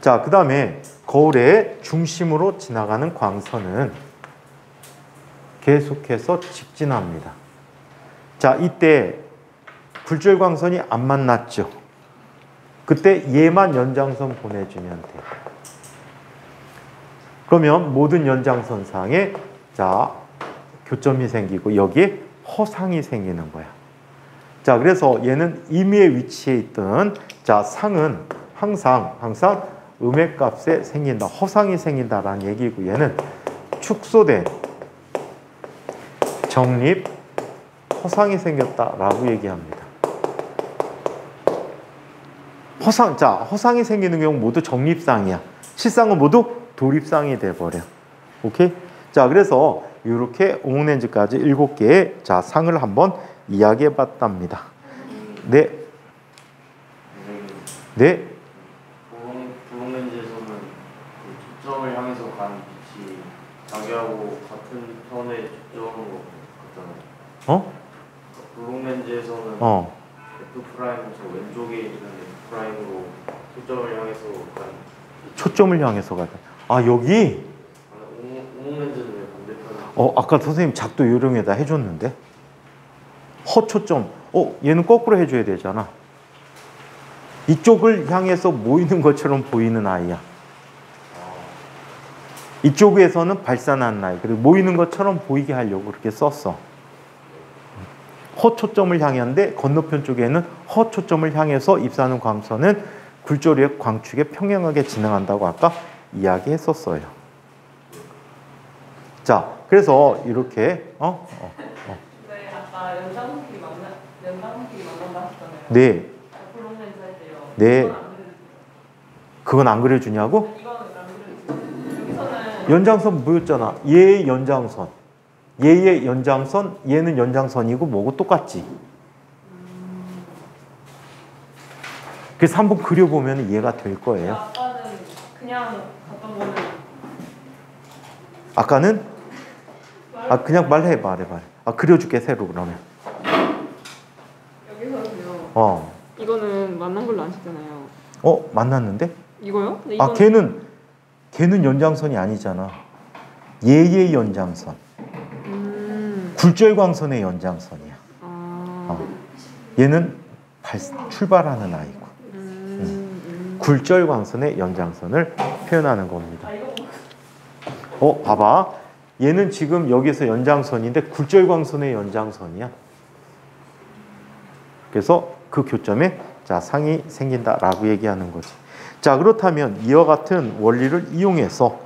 자, 그 다음에 거울의 중심으로 지나가는 광선은 계속해서 직진합니다. 자, 이때 불절 광선이 안 만났죠. 그때 얘만 연장선 보내주면 돼요. 그러면 모든 연장선상에 자, 교점이 생기고 여기에 허상이 생기는 거야. 자, 그래서 얘는 임의의 위치에 있던 자, 상은 항상 음의 값에 생긴다. 허상이 생긴다라는 얘기고 얘는 축소된 정립 허상이 생겼다라고 얘기합니다. 허상이 생기는 경우 모두 정립상이야. 실상은 모두 도립상이 돼버려. 오케이? 자, 그래서 이렇게 오목렌즈까지 7개의 자 상을 한번 이야기해 봤답니다. 네. 네. 블록렌즈에서는 그 초점을 향해서 가는 빛이 자기하고 같은 편의 초점으로 같잖아요. 어? 블록렌즈에서는 어. F 프라임 저 왼쪽에 있는 F 프라임으로 초점을 향해서 가는 빛이 초점을 향해서 가다. 아, 여기 오목렌즈는 왜 반대편에? 아까 선생님 작도 요령에다 해줬는데 허초점. 얘는 거꾸로 해줘야 되잖아. 이쪽을 향해서 모이는 것처럼 보이는 아이야. 이쪽에서는 발산하는 아이. 그리고 모이는 것처럼 보이게 하려고 그렇게 썼어. 허초점을 향했는데 건너편 쪽에는 허초점을 향해서 입사하는 광선은 굴절의 광축에 평행하게 진행한다고 아까 이야기했었어요. 자, 그래서 이렇게 네, 아까 연장선끼리 만난다 하셨잖아요. 네, 블록렌즈 할 때요. 네. 그건 안 그려주냐고? 이거는 안 그려주세요. 여기서는 연장선 뭐였잖아. 얘의 연장선, 얘의 연장선, 얘는 연장선이고 뭐고 똑같지. 그래서 한번 그려보면 이해가 될 거예요. 아까는 그냥 갔던 거는 아까는 그냥 말해. 그려줄게 새로 그러면. 여기서는요. 이거는 만난 걸로 아시잖아요. 만났는데? 이거요? 근데 아, 걔는 연장선이 아니잖아. 얘의 연장선. 굴절광선의 연장선이야. 얘는 출발하는 아이고. 굴절광선의 연장선을 표현하는 겁니다. 봐봐. 얘는 지금 여기서 연장선인데 굴절광선의 연장선이야. 그래서 그 교점에 자, 상이 생긴다라고 얘기하는 거지. 자, 그렇다면 이와 같은 원리를 이용해서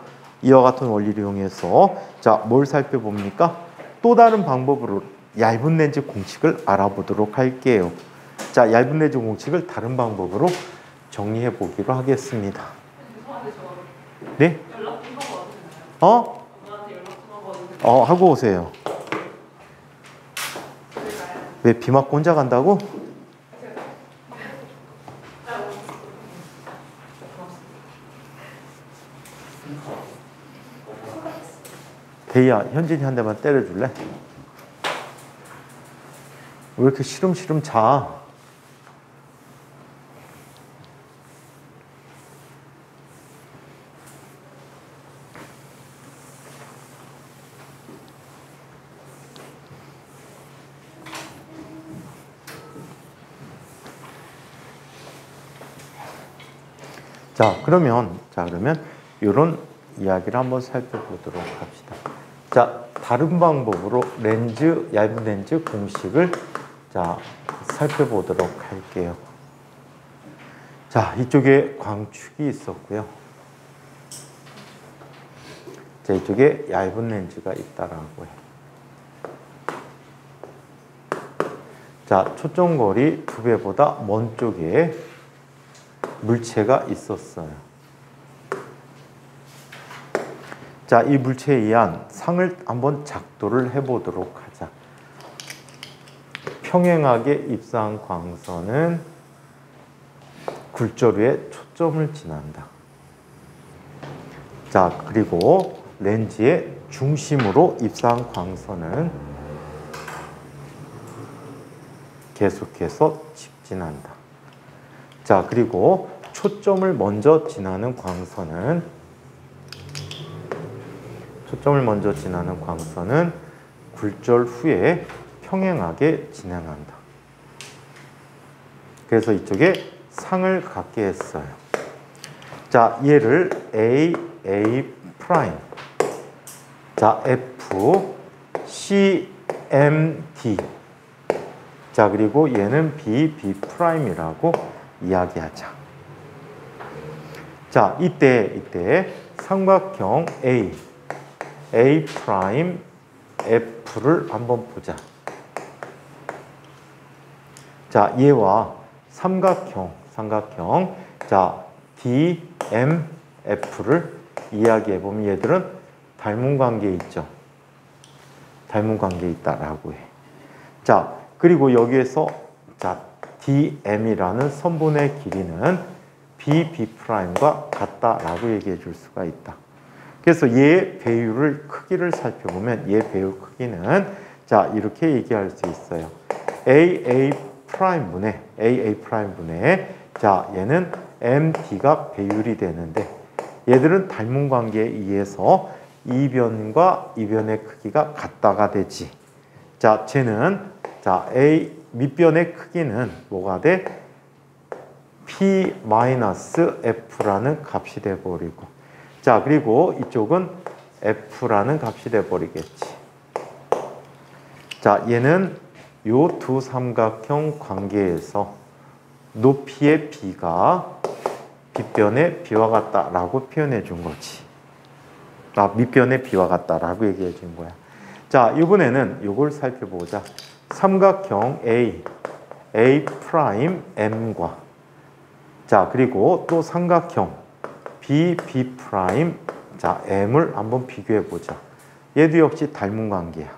자, 뭘 살펴봅니까? 또 다른 방법으로 얇은 렌즈 공식을 알아보도록 할게요. 자, 얇은 렌즈 공식을 다른 방법으로 정리해 보기로 하겠습니다. 네? 연락 좀 하고 와도 되나요? 엄마한테 연락 좀 하고 와도 되나요? 하고 오세요. 왜 비 맞고 혼자 간다고? 대희야, 현진이 한 대만 때려줄래? 왜 이렇게 시름시름 자? 그러면 이런 이야기를 한번 살펴보도록 합시다. 자, 다른 방법으로 얇은 렌즈 공식을 살펴보도록 할게요. 자, 이쪽에 광축이 있었고요. 자, 이쪽에 얇은 렌즈가 있다라고 해요. 자, 초점거리 2배보다 먼 쪽에 물체가 있었어요. 자, 이 물체에 의한 상을 한번 작도를 해보도록 하자. 평행하게 입사한 광선은 굴절 위에 초점을 지난다. 자, 그리고 렌즈의 중심으로 입사한 광선은 계속해서 직진한다. 자, 그리고 초점을 먼저 지나는 광선은 굴절 후에 평행하게 진행한다. 그래서 이쪽에 상을 갖게 했어요. 자, 얘를 A 프라임. 자, F C M D. 자, 그리고 얘는 B 프라임이라고 이야기하자. 자, 이때 삼각형 A 프라임 F를 한번 보자. 자, 얘와 삼각형 자, D M F를 이야기해 보면 얘들은 닮은 관계에 있죠. 닮은 관계에 있다라고 해. 자, 그리고 여기에서 자, DM이라는 선분의 길이는 BB'과 같다라고 얘기해 줄 수가 있다. 그래서 얘의 배율을 크기를 살펴보면 얘 배율 크기는 자, 이렇게 얘기할 수 있어요. AA'분의 자, 얘는 MD가 배율이 되는데 얘들은 닮은 관계에 의해서 이변과 이변의 크기가 같다가 되지. 자, 쟤는 자, A 밑변의 크기는 뭐가 돼? P-F라는 값이 돼 버리고. 자, 그리고 이쪽은 F라는 값이 돼 버리겠지. 자, 얘는 요 두 삼각형 관계에서 높이의 B가 밑변의 B와 같다라고 표현해 준 거지. 아, 밑변의 B와 같다라고 얘기해 준 거야. 자, 이번에는 이걸 살펴보자. 삼각형 A'M과 자, 그리고 또 삼각형 B, B', 자, M을 한번 비교해 보자. 얘도 역시 닮은 관계야.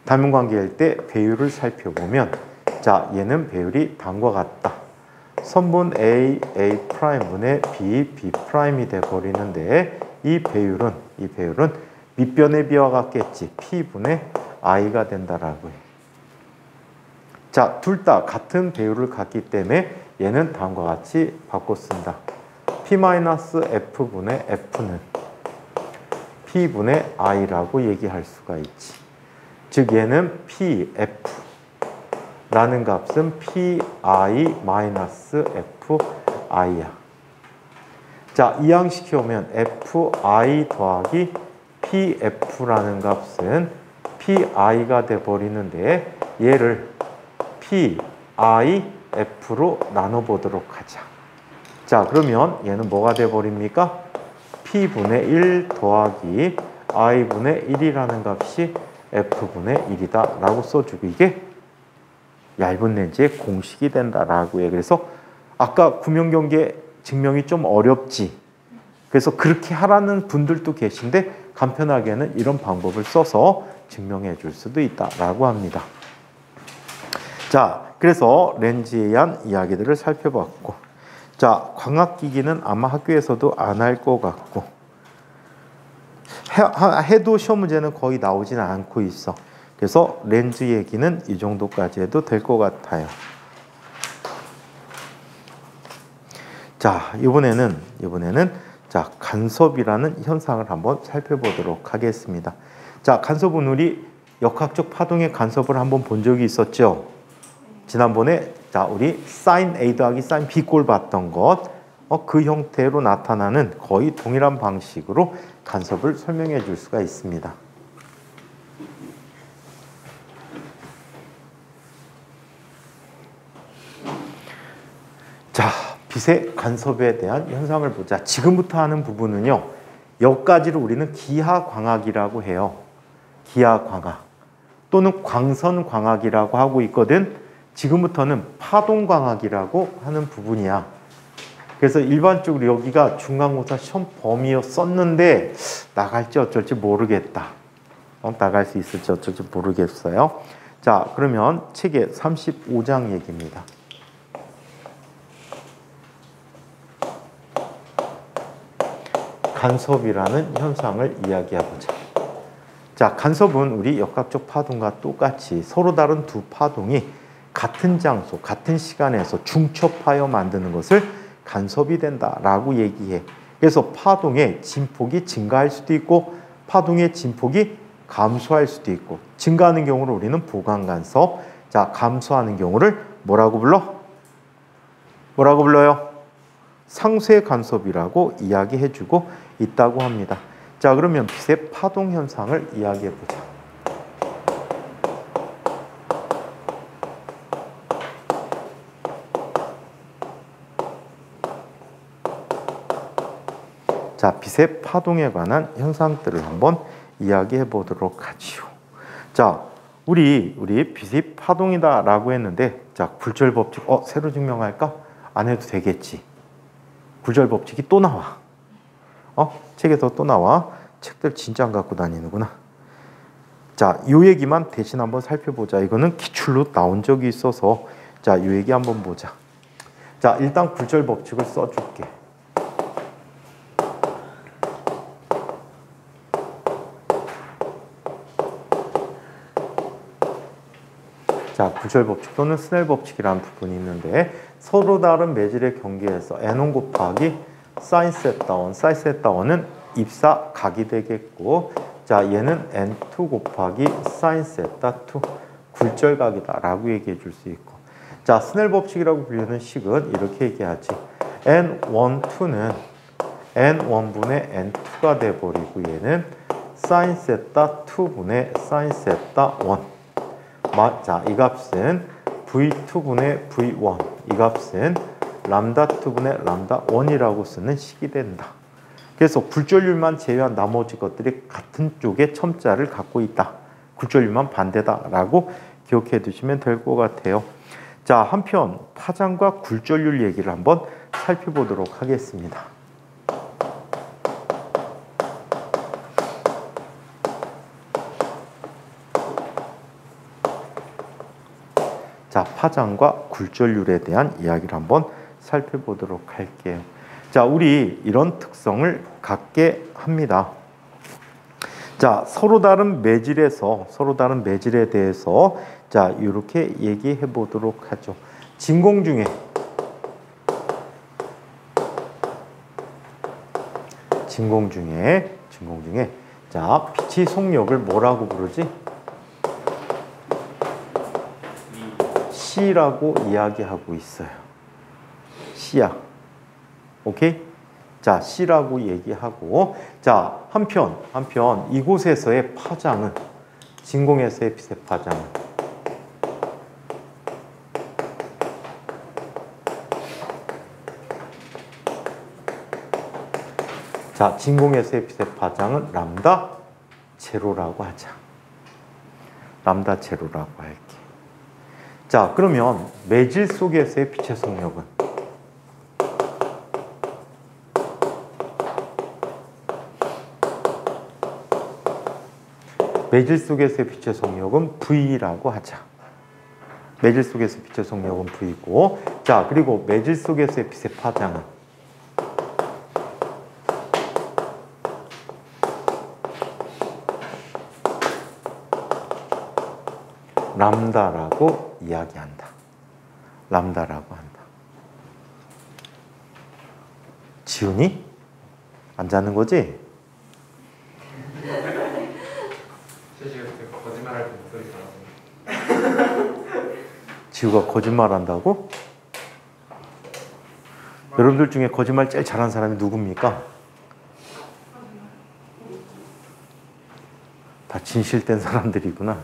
닮은 관계일 때 배율을 살펴보면 자, 얘는 배율이 다음과 같다. 선분 A, A'분의 B, B'이 돼 버리는데 이 배율은 밑변의 B와 같겠지. P분의 I가 된다라고 해. 자, 둘 다 같은 배율을 갖기 때문에 얘는 다음과 같이 바꿔 쓴다. P-F분의 F는 P분의 I라고 얘기할 수가 있지. 즉 얘는 PF라는 값은 PI-FI야. 자, 이항시켜오면 FI 더하기 PF라는 값은 PI가 돼버리는데 얘를 PIF로 나눠보도록 하자. 자, 그러면 얘는 뭐가 돼버립니까? P분의 1 더하기 I분의 1이라는 값이 F분의 1이다 라고 써주고 이게 얇은 렌즈의 공식이 된다라고 해. 그래서 아까 구명경계 증명이 좀 어렵지. 그래서 그렇게 하라는 분들도 계신데 간편하게는 이런 방법을 써서 증명해 줄 수도 있다라고 합니다. 자, 그래서 렌즈에 의한 이야기들을 살펴봤고, 자, 광학기기는 아마 학교에서도 안 할 것 같고, 해도 시험 문제는 거의 나오지는 않고 있어. 그래서 렌즈 얘기는 이 정도까지 해도 될 것 같아요. 자, 이번에는 자, 간섭이라는 현상을 한번 살펴보도록 하겠습니다. 자, 간섭은 우리 역학적 파동의 간섭을 한번 본 적이 있었죠. 지난번에 자, 우리 sin A 더하기 sin B 꼴 봤던 것, 그 형태로 나타나는 거의 동일한 방식으로 간섭을 설명해 줄 수가 있습니다. 자, 빛의 간섭에 대한 현상을 보자. 지금부터 하는 부분은요, 여기까지를 우리는 기하광학이라고 해요. 기하광학 또는 광선광학이라고 하고 있거든. 지금부터는 파동광학이라고 하는 부분이야. 그래서 일반적으로 여기가 중간고사 시험 범위였었는데 나갈지 어쩔지 모르겠다. 나갈 수 있을지 어쩔지 모르겠어요. 자, 그러면 책의 35장 얘기입니다. 간섭이라는 현상을 이야기해보자. 자, 간섭은 우리 역학적 파동과 똑같이 서로 다른 두 파동이 같은 장소, 같은 시간에서 중첩하여 만드는 것을 간섭이 된다라고 얘기해. 그래서 파동의 진폭이 증가할 수도 있고 파동의 진폭이 감소할 수도 있고, 증가하는 경우를 우리는 보강간섭, 자, 감소하는 경우를 뭐라고 불러? 뭐라고 불러요? 상쇄 간섭이라고 이야기해주고 있다고 합니다. 자, 그러면 빛의 파동 현상을 이야기해보자. 자, 빛의 파동에 관한 현상들을 한번 이야기해 보도록 하지요. 자, 우리 빛이 파동이다라고 했는데, 자, 굴절 법칙, 새로 증명할까? 안 해도 되겠지. 굴절 법칙이 또 나와. 책에서 또 나와. 책들 진짜 안 갖고 다니는구나. 자, 요 얘기만 대신 한번 살펴보자. 이거는 기출로 나온 적이 있어서 자, 요 얘기 한번 보자. 자, 일단 굴절 법칙을 써줄게. 자, 굴절 법칙 또는 스넬 법칙이라는 부분이 있는데 서로 다른 매질의 경계에서 n1 곱하기 사인 세타 1, 사인 세타 1은 입사 각이 되겠고 자, 얘는 n2 곱하기 사인 세타 2 굴절각이다 라고 얘기해 줄 수 있고 자, 스넬 법칙이라고 불리는 식은 이렇게 얘기하지. n1, 2는 n1분의 n2가 돼버리고 얘는 사인 세타 2분의 사인 세타 1 자, 이 값은 v2분의 v1 이 값은 람다 2분의 람다 1이라고 쓰는 식이 된다. 그래서 굴절률만 제외한 나머지 것들이 같은 쪽의 첨자를 갖고 있다. 굴절률만 반대다라고 기억해 두시면 될 것 같아요. 자, 한편 파장과 굴절률 얘기를 한번 살펴보도록 하겠습니다. 자, 파장과 굴절률에 대한 이야기를 한번 살펴보도록 할게요. 자, 우리 이런 특성을 갖게 합니다. 자, 서로 다른 매질에 대해서 자, 이렇게 얘기해 보도록 하죠. 진공 중에 자, 빛의 속력을 뭐라고 부르지? C라고 이야기하고 있어요. C야. 오케이? 자, C라고 얘기하고 자, 한편 이곳에서의 파장은 진공에서의 빛의 파장은 자, 진공에서의 빛의 파장은 람다 제로라고 하자. 람다 제로라고 할게. 자, 그러면 매질 속에서의 빛의 속력은 매질 속에서의 빛의 속력은 V라고 하자. 매질 속에서 빛의 속력은 V고 자, 그리고 매질 속에서의 빛의 파장은 람다라고 이야기한다. 람다라고 한다. 지훈이? 안 자는 거지? 거짓말할 때 목소리 나왔어요. 지우가 거짓말 한다고? 여러분들 중에 거짓말 제일 잘하는 사람이 누굽니까? 다 진실된 사람들이구나.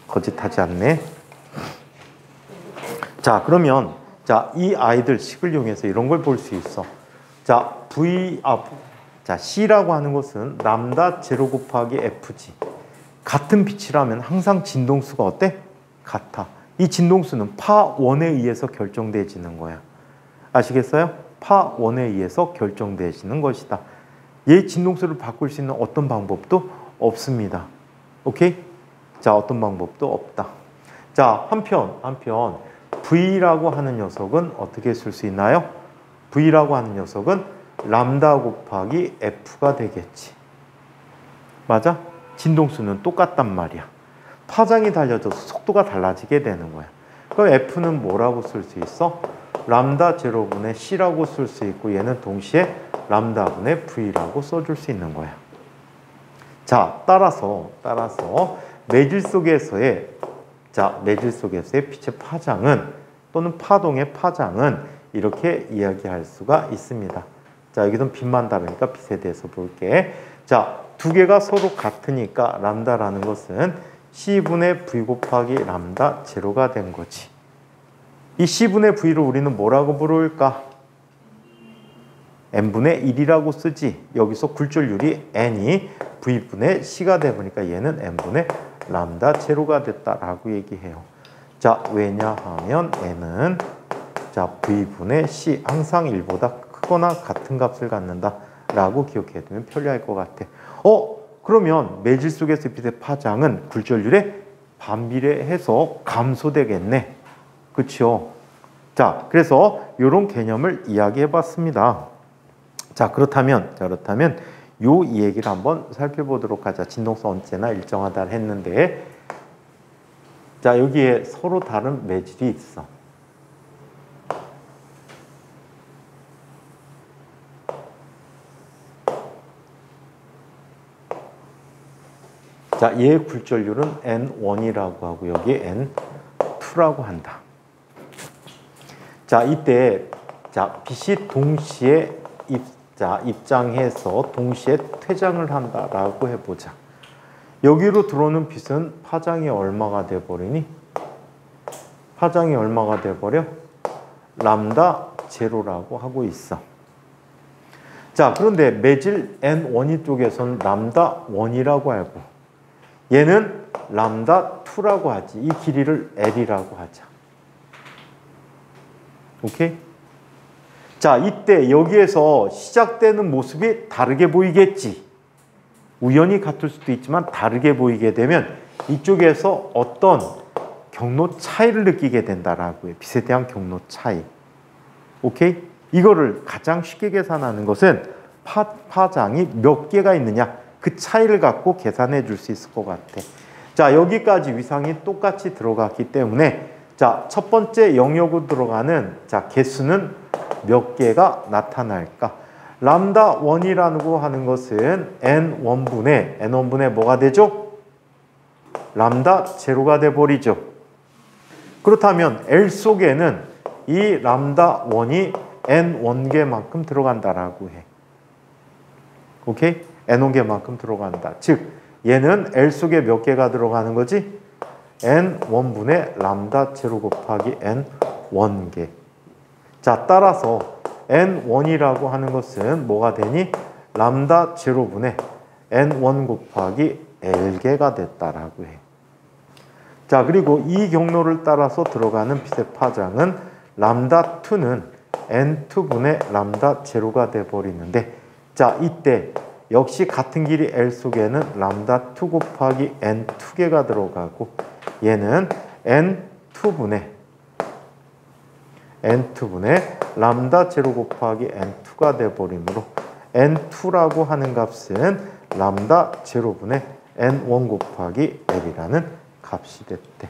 거짓하지 않네. 자, 그러면 자, 이 아이들 식을 이용해서 이런 걸 볼 수 있어. 자, 자, C라고 하는 것은 람다 제로 곱하기 Fg. 같은 빛이라면 항상 진동수가 어때? 같아. 이 진동수는 파1에 의해서 결정되어지는 거야. 아시겠어요? 파1에 의해서 결정되어지는 것이다. 얘 진동수를 바꿀 수 있는 어떤 방법도 없습니다. 오케이? 자, 어떤 방법도 없다. 자, 한편 V라고 하는 녀석은 어떻게 쓸 수 있나요? V라고 하는 녀석은 람다 곱하기 F가 되겠지. 맞아? 진동수는 똑같단 말이야. 파장이 달려져서 속도가 달라지게 되는 거야. 그럼 F는 뭐라고 쓸 수 있어? 람다 제로분의 C라고 쓸 수 있고 얘는 동시에 람다분의 V라고 써줄 수 있는 거야. 자, 따라서 매질 속에서의 빛의 파장은 또는 파동의 파장은 이렇게 이야기할 수가 있습니다. 자, 여기는 빛만 다르니까 빛에 대해서 볼게. 자, 두 개가 서로 같으니까 람다라는 것은 C분의 V 곱하기 람다 제로가 된 거지. 이 C분의 V를 우리는 뭐라고 부를까? N분의 1이라고 쓰지. 여기서 굴절률이 N이 V분의 C가 되보니까 얘는 N분의 람다 제로가 됐다라고 얘기해요. 자, 왜냐하면 N은 자, V분의 C 항상 1보다 크거나 같은 값을 갖는다라고 기억해 두면 편리할 것 같아. 그러면 매질 속에서의 빛의 파장은 굴절률에 반비례해서 감소되겠네. 그렇죠? 자, 그래서 이런 개념을 이야기해 봤습니다. 자, 그렇다면 이 얘기를 한번 살펴보도록 하자. 진동성 언제나 일정하다 했는데, 자, 여기에 서로 다른 매질이 있어. 자, 얘의 굴절률은 N1이라고 하고 여기에 N2라고 한다. 자, 이때 자, 빛이 동시에 입장해서 동시에 퇴장을 한다라고 해보자. 여기로 들어오는 빛은 파장이 얼마가 돼버리니? 파장이 얼마가 돼버려? 람다 제로라고 하고 있어. 자, 그런데 매질 N1 쪽에서는 람다 1이라고 알고 얘는 람다 2라고 하지. 이 길이를 L이라고 하자. 오케이? 자, 이때 여기에서 시작되는 모습이 다르게 보이겠지. 우연히 같을 수도 있지만 다르게 보이게 되면 이쪽에서 어떤 경로 차이를 느끼게 된다라고 해. 빛에 대한 경로 차이. 오케이? 이거를 가장 쉽게 계산하는 것은 파장이 몇 개가 있느냐. 그 차이를 갖고 계산해 줄 수 있을 것 같아. 자, 여기까지 위상이 똑같이 들어갔기 때문에 자, 첫 번째 영역으로 들어가는 자, 개수는 몇 개가 나타날까? 람다 1이라고 하는 것은 N1분의 뭐가 되죠? 람다 제로가 돼버리죠. 그렇다면 L 속에는 이 람다 1이 N1개만큼 들어간다라고 해. 오케이? N1개만큼 들어간다. 즉, 얘는 L 속에 몇 개가 들어가는 거지? N1분의 람다 제로 곱하기 N1개. 자, 따라서 N1이라고 하는 것은 뭐가 되니? 람다 제로분의 N1 곱하기 L개가 됐다라고 해. 자, 그리고 이 경로를 따라서 들어가는 빛의 파장은 람다 2는 N2분의 람다 제로가 돼버리는데 자, 이때 역시 같은 길이 L 속에는 람다 2 곱하기 N2개가 들어가고 얘는 N2분의 람다 제로 곱하기 N2가 돼버리므로 N2라고 하는 값은 람다 제로분의 N1 곱하기 L이라는 값이 됐대.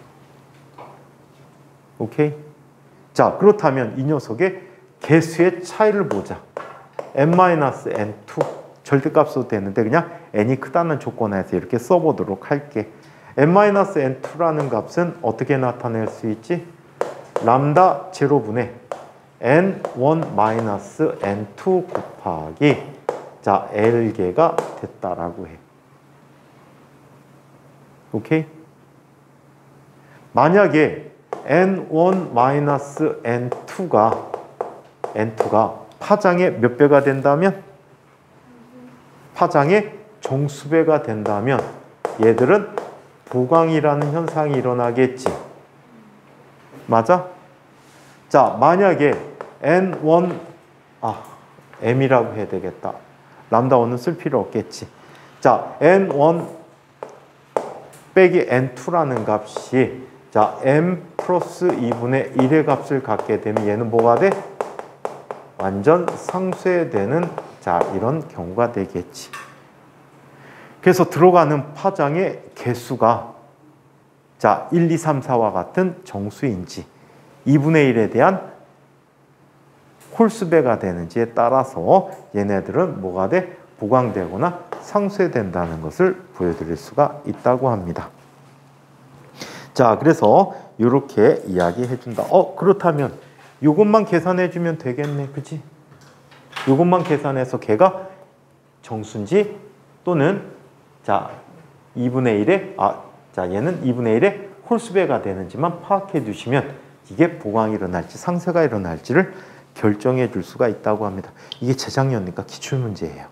오케이? 자, 그렇다면 이 녀석의 개수의 차이를 보자. n-n2 절대값으로 되는데 그냥 n이 크다는 조건에서 이렇게 써보도록 할게. n-n2라는 값은 어떻게 나타낼 수 있지? 람다 제로분의 n1-n2 곱하기 자 L개가 됐다라고 해. 오케이? 만약에 n1-n2가 파장의 몇 배가 된다면? 파장의 정수배가 된다면 얘들은 보강이라는 현상이 일어나겠지. 맞아? 자, 만약에 n1 m이라고 해야 되겠다. 람다 1은 쓸 필요 없겠지. 자, n1 빼기 n2라는 값이 자, m 플러스 2분의 1의 값을 갖게 되면 얘는 뭐가 돼? 완전 상쇄되는 자, 이런 경우가 되겠지. 그래서 들어가는 파장의 개수가 자, 1, 2, 3, 4와 같은 정수인지 2분의 1에 대한 홀수배가 되는지에 따라서 얘네들은 뭐가 돼? 보강되거나 상쇄된다는 것을 보여드릴 수가 있다고 합니다. 자, 그래서 이렇게 이야기해 준다. 그렇다면 이것만 계산해 주면 되겠네. 그치? 이것만 계산해서 걔가 정수인지 또는 자, 2분의 1에 자, 얘는 2분의 1에 홀수배가 되는지만 파악해 주시면 이게 보강이 일어날지 상쇄가 일어날지를 결정해 줄 수가 있다고 합니다. 이게 재작년이니까 기출문제예요.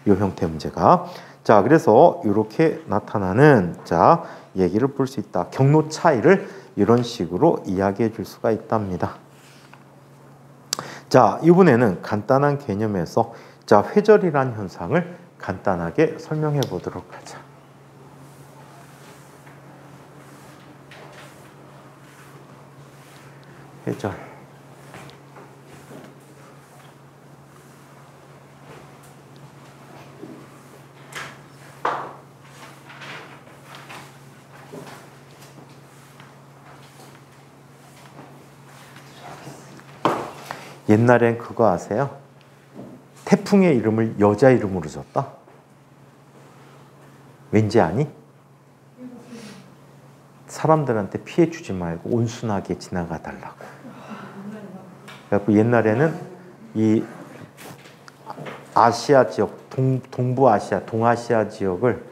이 형태 문제가. 자, 그래서 이렇게 나타나는 자, 얘기를 볼 수 있다. 경로 차이를 이런 식으로 이야기해 줄 수가 있답니다. 자, 이번에는 간단한 개념에서 자, 회절이란 현상을 간단하게 설명해 보도록 하자. 회절. 옛날엔 그거 아세요? 태풍의 이름을 여자 이름으로 줬다? 왠지 아니? 사람들한테 피해 주지 말고 온순하게 지나가 달라고. 그래서 옛날에는 이 아시아 지역, 동부아시아, 동아시아 지역을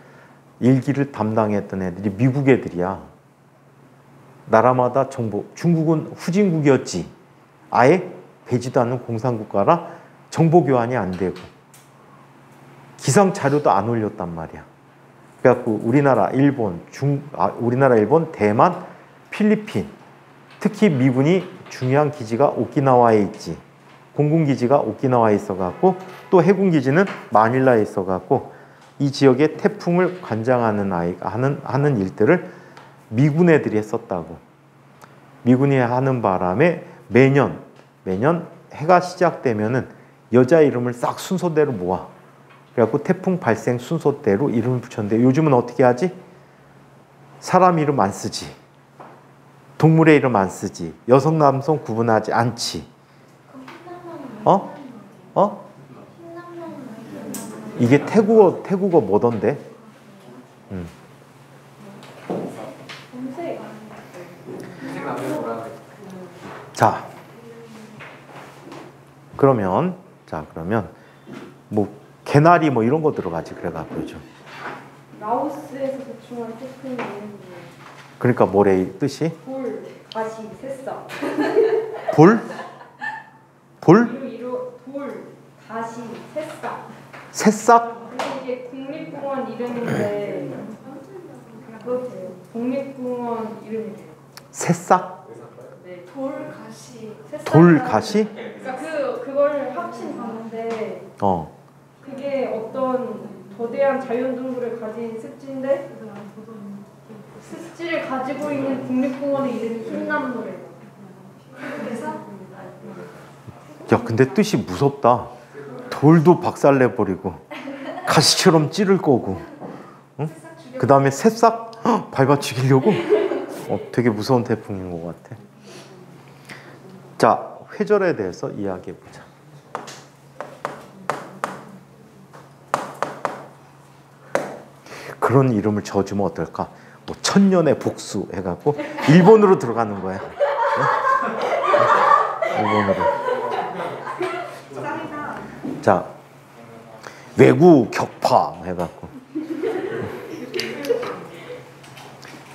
일기를 담당했던 애들이 미국 애들이야. 나라마다 정보, 중국은 후진국이었지. 아예 되지도 않는 공산국가라 정보 교환이 안 되고 기상 자료도 안 올렸단 말이야. 그래갖고 우리나라, 일본, 우리나라, 일본, 대만, 필리핀, 특히 미군이 중요한 기지가 오키나와에 있지. 공군기지가 오키나와에 있어갖고 또 해군기지는 마닐라에 있어갖고 이 지역의 태풍을 관장하는 아이가 하는 일들을 미군 애들이 했었다고. 미군이 하는 바람에 매년 해가 시작되면은 여자 이름을 싹 순서대로 모아. 그래갖고 태풍 발생 순서대로 이름을 붙였는데 요즘은 어떻게 하지? 사람 이름 안 쓰지. 동물의 이름 안 쓰지. 여성, 남성 구분하지 않지. 이게 태국어 뭐던데? 자, 그러면 뭐 개나리 뭐 이런 거 들어가지. 그래갖고 요즘 라오스에서 대충한 태풍이 있는 그러니까 뭐래 이 뜻이? 돌, 가시, 새싹. 돌? 돌, 가시, 새싹. 새싹? 근데 이게 국립공원 이름인데 그렇대요. 국립공원 이름이래요. 새싹? 네. 돌, 가시, 새싹. 돌, 가시? 그러니까 그걸 합친 단어인데 그게 어떤 거대한 자연동물을 가진 습지인데 습지를 가지고 있는 국립공원의 이름이 흰남노래요. 그래서 야, 근데 뜻이 무섭다. 돌도 박살내버리고 가시처럼 찌를 거고, 응? 그 다음에 새싹 밟아 죽이려고? 되게 무서운 태풍인 것 같아. 자, 회절에 대해서 이야기해보자. 그런 이름을 지어주면 어떨까? 뭐 천년의 복수 해갖고 일본으로 들어가는 거야. 일본으로. 자, 외구 격파 해갖고.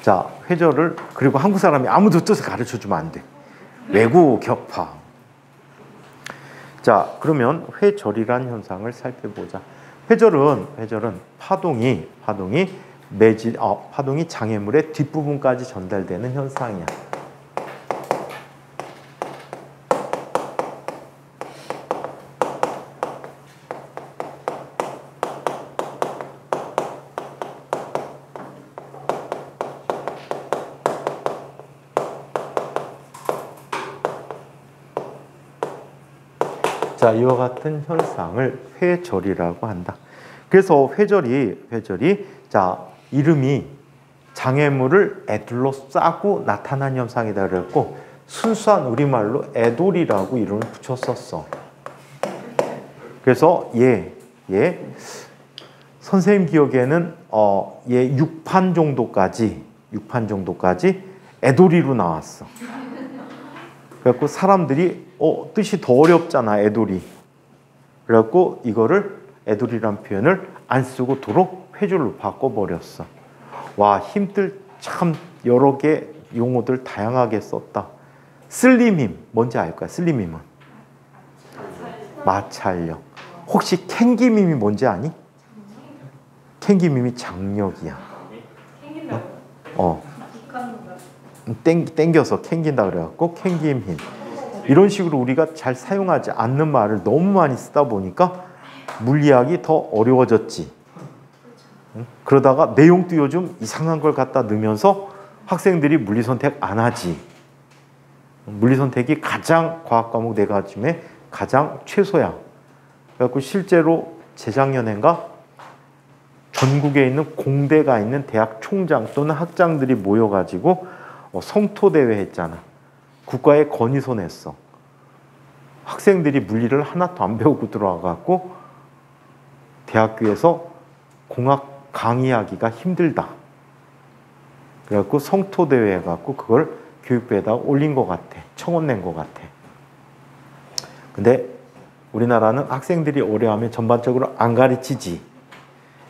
자, 회절을, 그리고 한국 사람이 아무도 뜻을 가르쳐주면 안 돼. 외구 격파. 자, 그러면 회절이란 현상을 살펴보자. 회절은 파동이 장애물의 뒷부분까지 전달되는 현상이야. 자, 이와 같은 현상을 회절이라고 한다. 그래서 회절이 자, 이름이 장애물을 애둘러 싸고 나타난 현상이다 그랬고 순수한 우리말로 애돌이라고 이름을 붙였었어. 그래서 얘 선생님 기억에는 얘 6판 정도까지 애돌이로 나왔어. 그래갖고 사람들이 뜻이 더 어렵잖아, 애돌이. 그래갖고 이거를 애돌이란 표현을 안 쓰고 도로 회절로 바꿔버렸어. 와, 힘들 참 여러 개 용어들 다양하게 썼다. 슬림힘 뭔지 알 거야? 슬림힘은 마찰력. 혹시 캥기밈이 뭔지 아니? 캥기밈이 장력이야. 땡겨서 캥긴다 그래갖고 캥김힘. 이런 식으로 우리가 잘 사용하지 않는 말을 너무 많이 쓰다 보니까 물리학이 더 어려워졌지. 응? 그러다가 내용도 요즘 이상한 걸 갖다 넣으면서 학생들이 물리 선택 안 하지. 물리 선택이 가장 과학 과목 네 가지 중에 가장 최소야. 그래갖고 실제로 재작년인가 전국에 있는 공대가 있는 대학 총장 또는 학장들이 모여가지고 성토 대회 했잖아. 국가에 건의서 냈어. 학생들이 물리를 하나도 안 배우고 들어와갖고 대학교에서 공학 강의하기가 힘들다. 그래갖고 성토 대회 해갖고 그걸 교육부에다 올린 것 같아. 청원 낸 것 같아. 근데 우리나라는 학생들이 오래하면 전반적으로 안 가르치지.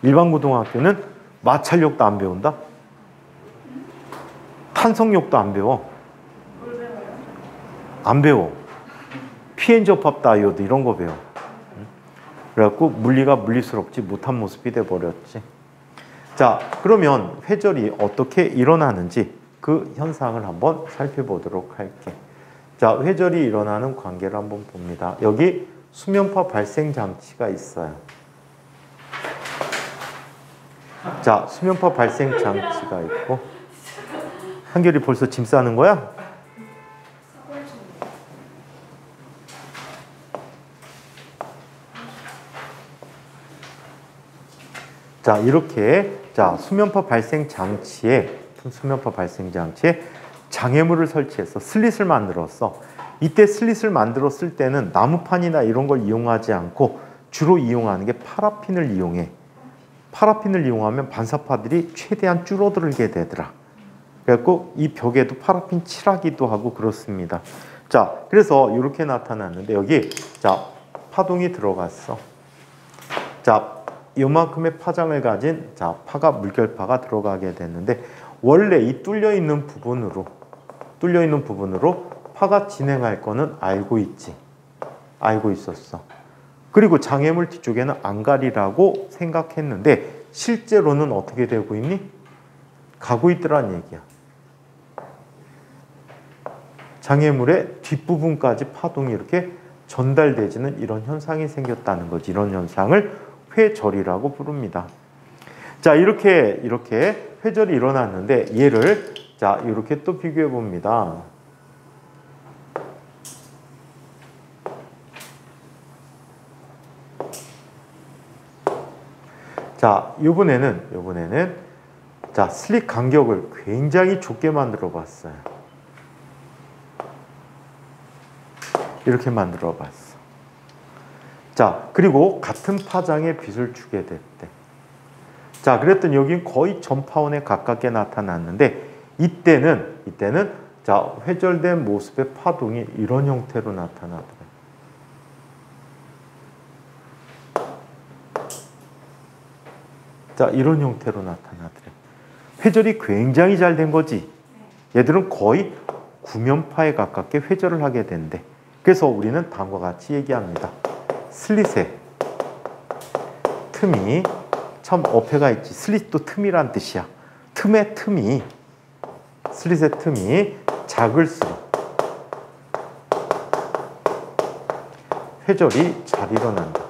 일반 고등학교는 마찰력도 안 배운다. 탄성력도 안 배워. 안 배워. 피엔 접합 다이오드 이런 거 배워. 그래갖고 물리가 물리스럽지 못한 모습이 돼버렸지. 자, 그러면 회절이 어떻게 일어나는지 그 현상을 한번 살펴보도록 할게. 자, 회절이 일어나는 관계를 한번 봅니다. 여기 수면파 발생 장치가 있어요. 자, 수면파 발생 장치가 있고. 한결이 벌써 짐 싸는 거야? 자, 이렇게 수면파 발생 장치에 장애물을 설치해서 슬릿을 만들었어. 이때 슬릿을 만들었을 때는 나무판이나 이런 걸 이용하지 않고 주로 이용하는 게 파라핀을 이용해. 파라핀을 이용하면 반사파들이 최대한 줄어들게 되더라. 그래갖고 이 벽에도 파라핀 칠하기도 하고 그렇습니다. 자, 그래서 이렇게 나타났는데 여기 파동이 들어갔어. 자, 이만큼의 파장을 가진 파가 물결파가 들어가게 됐는데 원래 이 뚫려 있는 부분으로 파가 진행할 거는 알고 있지. 알고 있었어. 그리고 장애물 뒤쪽에는 안갈이라고 생각했는데 실제로는 어떻게 되고 있니? 가고 있더란 얘기야. 장애물의 뒷부분까지 파동이 이렇게 전달되지는 이런 현상이 생겼다는 거지. 이런 현상을 회절이라고 부릅니다. 자, 이렇게 회절이 일어났는데 얘를 이렇게 또 비교해 봅니다. 자, 이번에는 슬릿 간격을 굉장히 좁게 만들어 봤어요. 이렇게 만들어 봤어. 자, 그리고 같은 파장의 빛을 주게 됐대. 자, 그랬더니 여긴 거의 전파원에 가깝게 나타났는데 이때는 회절된 모습의 파동이 이런 형태로 나타나더래. 자, 이런 형태로 나타나더래. 회절이 굉장히 잘 된 거지. 얘들은 거의 구면파에 가깝게 회절을 하게 된대. 그래서 우리는 다음과 같이 얘기합니다. 슬릿에 틈이 참 어폐가 있지. 슬릿도 틈이란 뜻이야. 슬릿의 틈이 작을수록 회절이 잘 일어난다.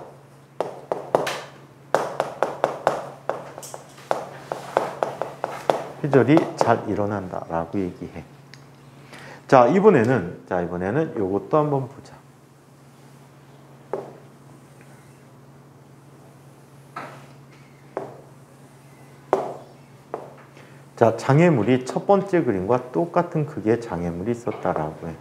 회절이 잘 일어난다라고 얘기해. 자, 이번에는 요것도 한번 보자. 자, 장애물이 첫 번째 그림과 똑같은 크기의 장애물이 있었다라고 해.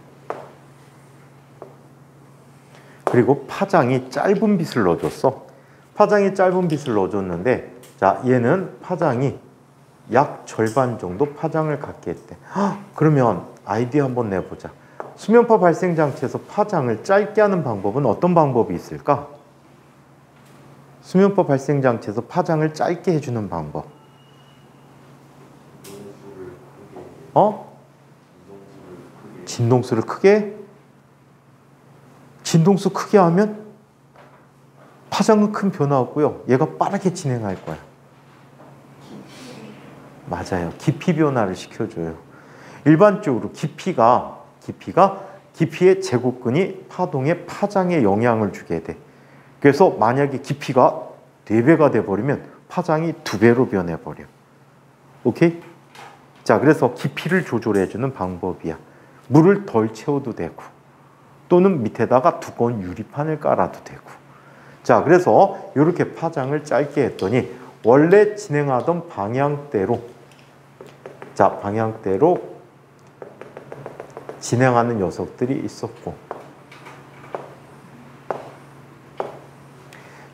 그리고 파장이 짧은 빛을 넣어줬어. 파장이 짧은 빛을 넣어줬는데, 자, 얘는 파장이 약 절반 정도 파장을 갖게 했대. 그러면 아이디어 한번 내보자. 수면파 발생 장치에서 파장을 짧게 하는 방법은 어떤 방법이 있을까? 수면파 발생 장치에서 파장을 짧게 해주는 방법. 진동수를 크게? 진동수 크게 하면 파장은 큰 변화 없고요. 얘가 빠르게 진행할 거야. 맞아요. 깊이 변화를 시켜줘요. 일반적으로 깊이의 제곱근이 파동에 파장에 영향을 주게 돼. 그래서 만약에 깊이가 4배가 돼버리면 파장이 2배로 변해버려. 오케이? 자, 그래서 깊이를 조절해주는 방법이야. 물을 덜 채워도 되고 또는 밑에다가 두꺼운 유리판을 깔아도 되고. 자, 그래서 이렇게 파장을 짧게 했더니 원래 진행하던 방향대로, 자, 방향대로 진행하는 녀석들이 있었고,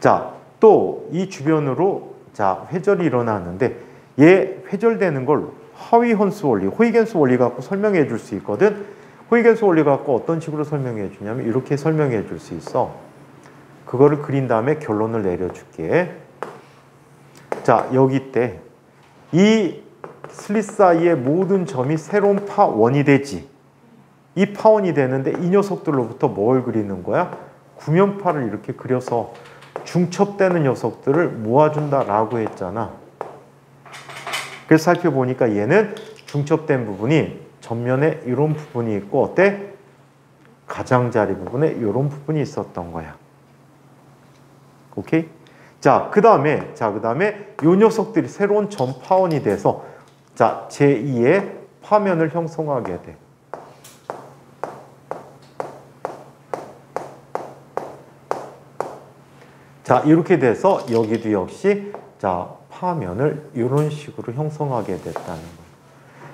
자, 또 이 주변으로 자, 회절이 일어나는데 얘 회절되는 걸 하위헌수 원리, 호이겐스 원리 갖고 설명해 줄 수 있거든. 호이겐스 원리 갖고 어떤 식으로 설명해 주냐면 이렇게 설명해 줄 수 있어. 그거를 그린 다음에 결론을 내려줄게. 자, 여기 때 이 슬릿 사이의 모든 점이 새로운 파원이 되지. 이 파원이 되는데 이 녀석들로부터 뭘 그리는 거야? 구면파를 이렇게 그려서 중첩되는 녀석들을 모아준다라고 했잖아. 그래서 살펴보니까 얘는 중첩된 부분이 전면에 이런 부분이 있고 어때? 가장자리 부분에 이런 부분이 있었던 거야. 오케이? 자, 그 다음에 이 녀석들이 새로운 점 파원이 돼서 자, 제2의 파면을 형성하게 돼. 자, 이렇게 돼서 여기도 역시 자, 파면을 이런 식으로 형성하게 됐다는 거예요.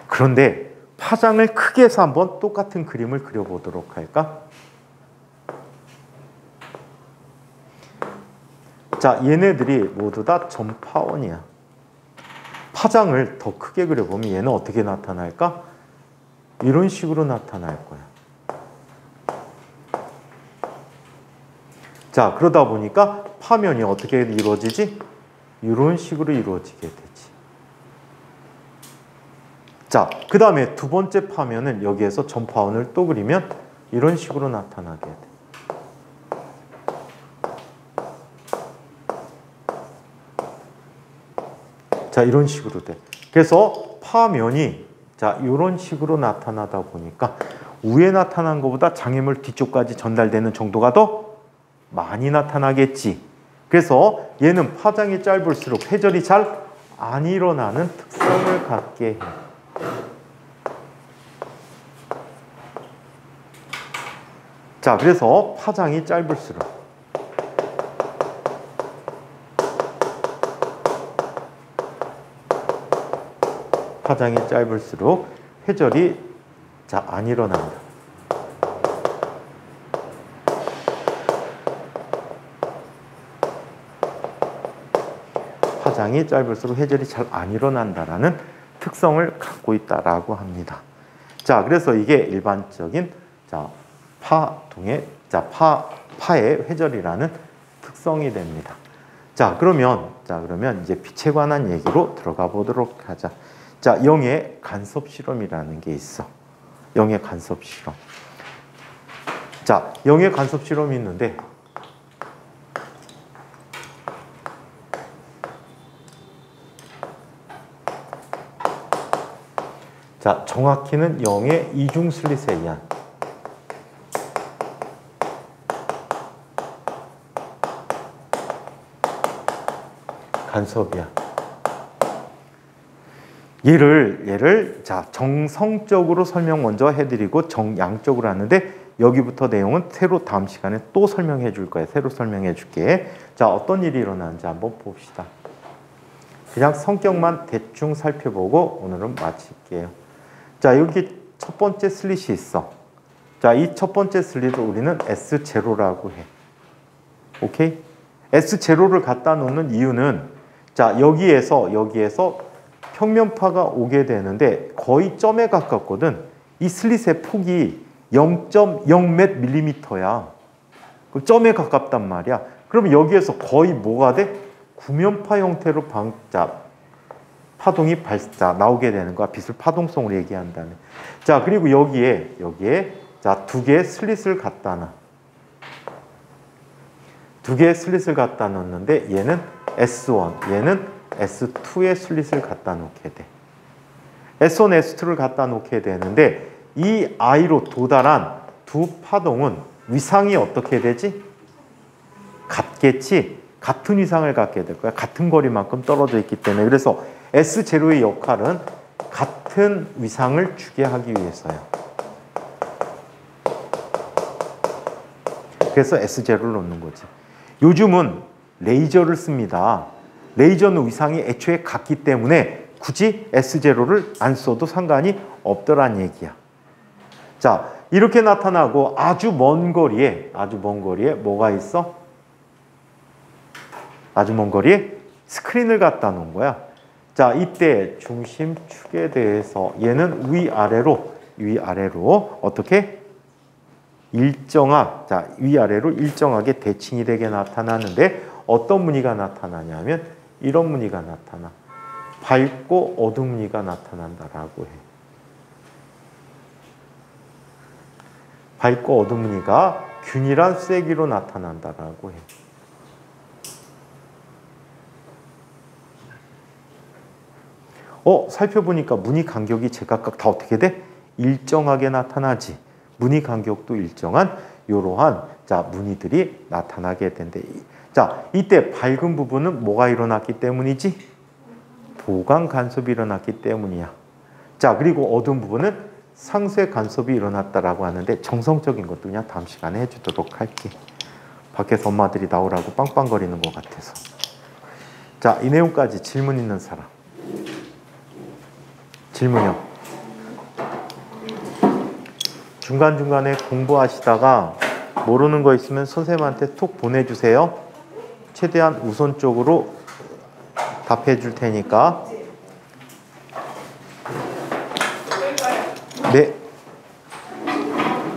그런데 파장을 크게 해서 한번 똑같은 그림을 그려보도록 할까? 자, 얘네들이 모두 다 점파원이야. 파장을 더 크게 그려보면 얘는 어떻게 나타날까? 이런 식으로 나타날 거야. 자, 그러다 보니까 파면이 어떻게 이루어지지? 이런 식으로 이루어지게 되지. 자, 그 다음에 두 번째 파면은 여기에서 점파원을 또 그리면 이런 식으로 나타나게 돼. 자, 이런 식으로 돼. 그래서 파면이 자, 이런 식으로 나타나다 보니까 위에 나타난 것보다 장애물 뒤쪽까지 전달되는 정도가 더 많이 나타나겠지. 그래서 얘는 파장이 짧을수록 회절이 잘 안 일어나는 특성을 갖게 해. 자, 그래서 파장이 짧을수록 회절이 자, 안 일어난다. 파장이 짧을수록 회절이 잘 안 일어난다라는 특성을 갖고 있다라고 합니다. 자, 그래서 이게 일반적인 자, 파동의 파의 회절이라는 특성이 됩니다. 자, 그러면 이제 빛에 관한 얘기로 들어가 보도록 하자. 자, 영의 간섭 실험이라는 게 있어. 영의 간섭 실험. 자, 영의 간섭 실험이 있는데 자, 정확히는 영의 이중 슬릿에 의한 간섭이야. 얘를 자, 정성적으로 설명 먼저 해드리고 정양적으로 하는데 여기부터 내용은 새로 다음 시간에 또 설명해 줄 거야. 새로 설명해 줄게. 자, 어떤 일이 일어나는지 한번 봅시다. 그냥 성격만 대충 살펴보고 오늘은 마칠게요. 자, 여기 첫 번째 슬릿이 있어. 자, 이 첫 번째 슬릿을 우리는 S0라고 해. 오케이? S0를 갖다 놓는 이유는 자, 여기에서 평면파가 오게 되는데 거의 점에 가깝거든. 이 슬릿의 폭이 0.0몇 밀리미터야. 그 점에 가깝단 말이야. 그러면 여기에서 거의 뭐가 돼? 구면파 형태로 파동이 나오게 되는 거야. 빛을 파동성으로 얘기한다면. 자, 그리고 여기에 자, 두 개의 슬릿을 갖다 놔. 두 개의 슬릿을 갖다 놓는데 얘는 S1, 얘는 S2의 슬릿을 갖다 놓게 돼. S1, S2를 갖다 놓게 되는데 이 I로 도달한 두 파동은 위상이 어떻게 되지? 같겠지? 같은 위상을 갖게 될 거야. 같은 거리만큼 떨어져 있기 때문에. 그래서 S0의 역할은 같은 위상을 주게 하기 위해서요. 그래서 S0를 놓는 거지. 요즘은 레이저를 씁니다. 레이저는 위상이 애초에 같기 때문에 굳이 S0를 안 써도 상관이 없더란 얘기야. 자, 이렇게 나타나고 아주 먼 거리에 뭐가 있어? 아주 먼 거리에 스크린을 갖다 놓은 거야. 자, 이때 중심축에 대해서 얘는 위아래로 어떻게? 위아래로 일정하게 대칭이 되게 나타나는데 어떤 무늬가 나타나냐면 이런 무늬가 나타나. 밝고 어두운 무늬가 나타난다라고 해. 밝고 어두운 무늬가 균일한 쐐기로 나타난다라고 해. 살펴보니까 무늬 간격이 제각각 다 어떻게 돼? 일정하게 나타나지. 무늬 간격도 일정한 이러한 무늬들이 나타나게 된대. 자, 이때 밝은 부분은 뭐가 일어났기 때문이지? 보강 간섭이 일어났기 때문이야. 자, 그리고 어두운 부분은 상쇄 간섭이 일어났다라고 하는데 정성적인 것도 그냥 다음 시간에 해주도록 할게. 밖에서 엄마들이 나오라고 빵빵거리는 것 같아서. 자, 이 내용까지 질문 있는 사람. 질문이요. 중간중간에 공부하시다가 모르는 거 있으면 선생님한테 톡 보내주세요. 최대한 우선적으로 답해 줄 테니까. 네.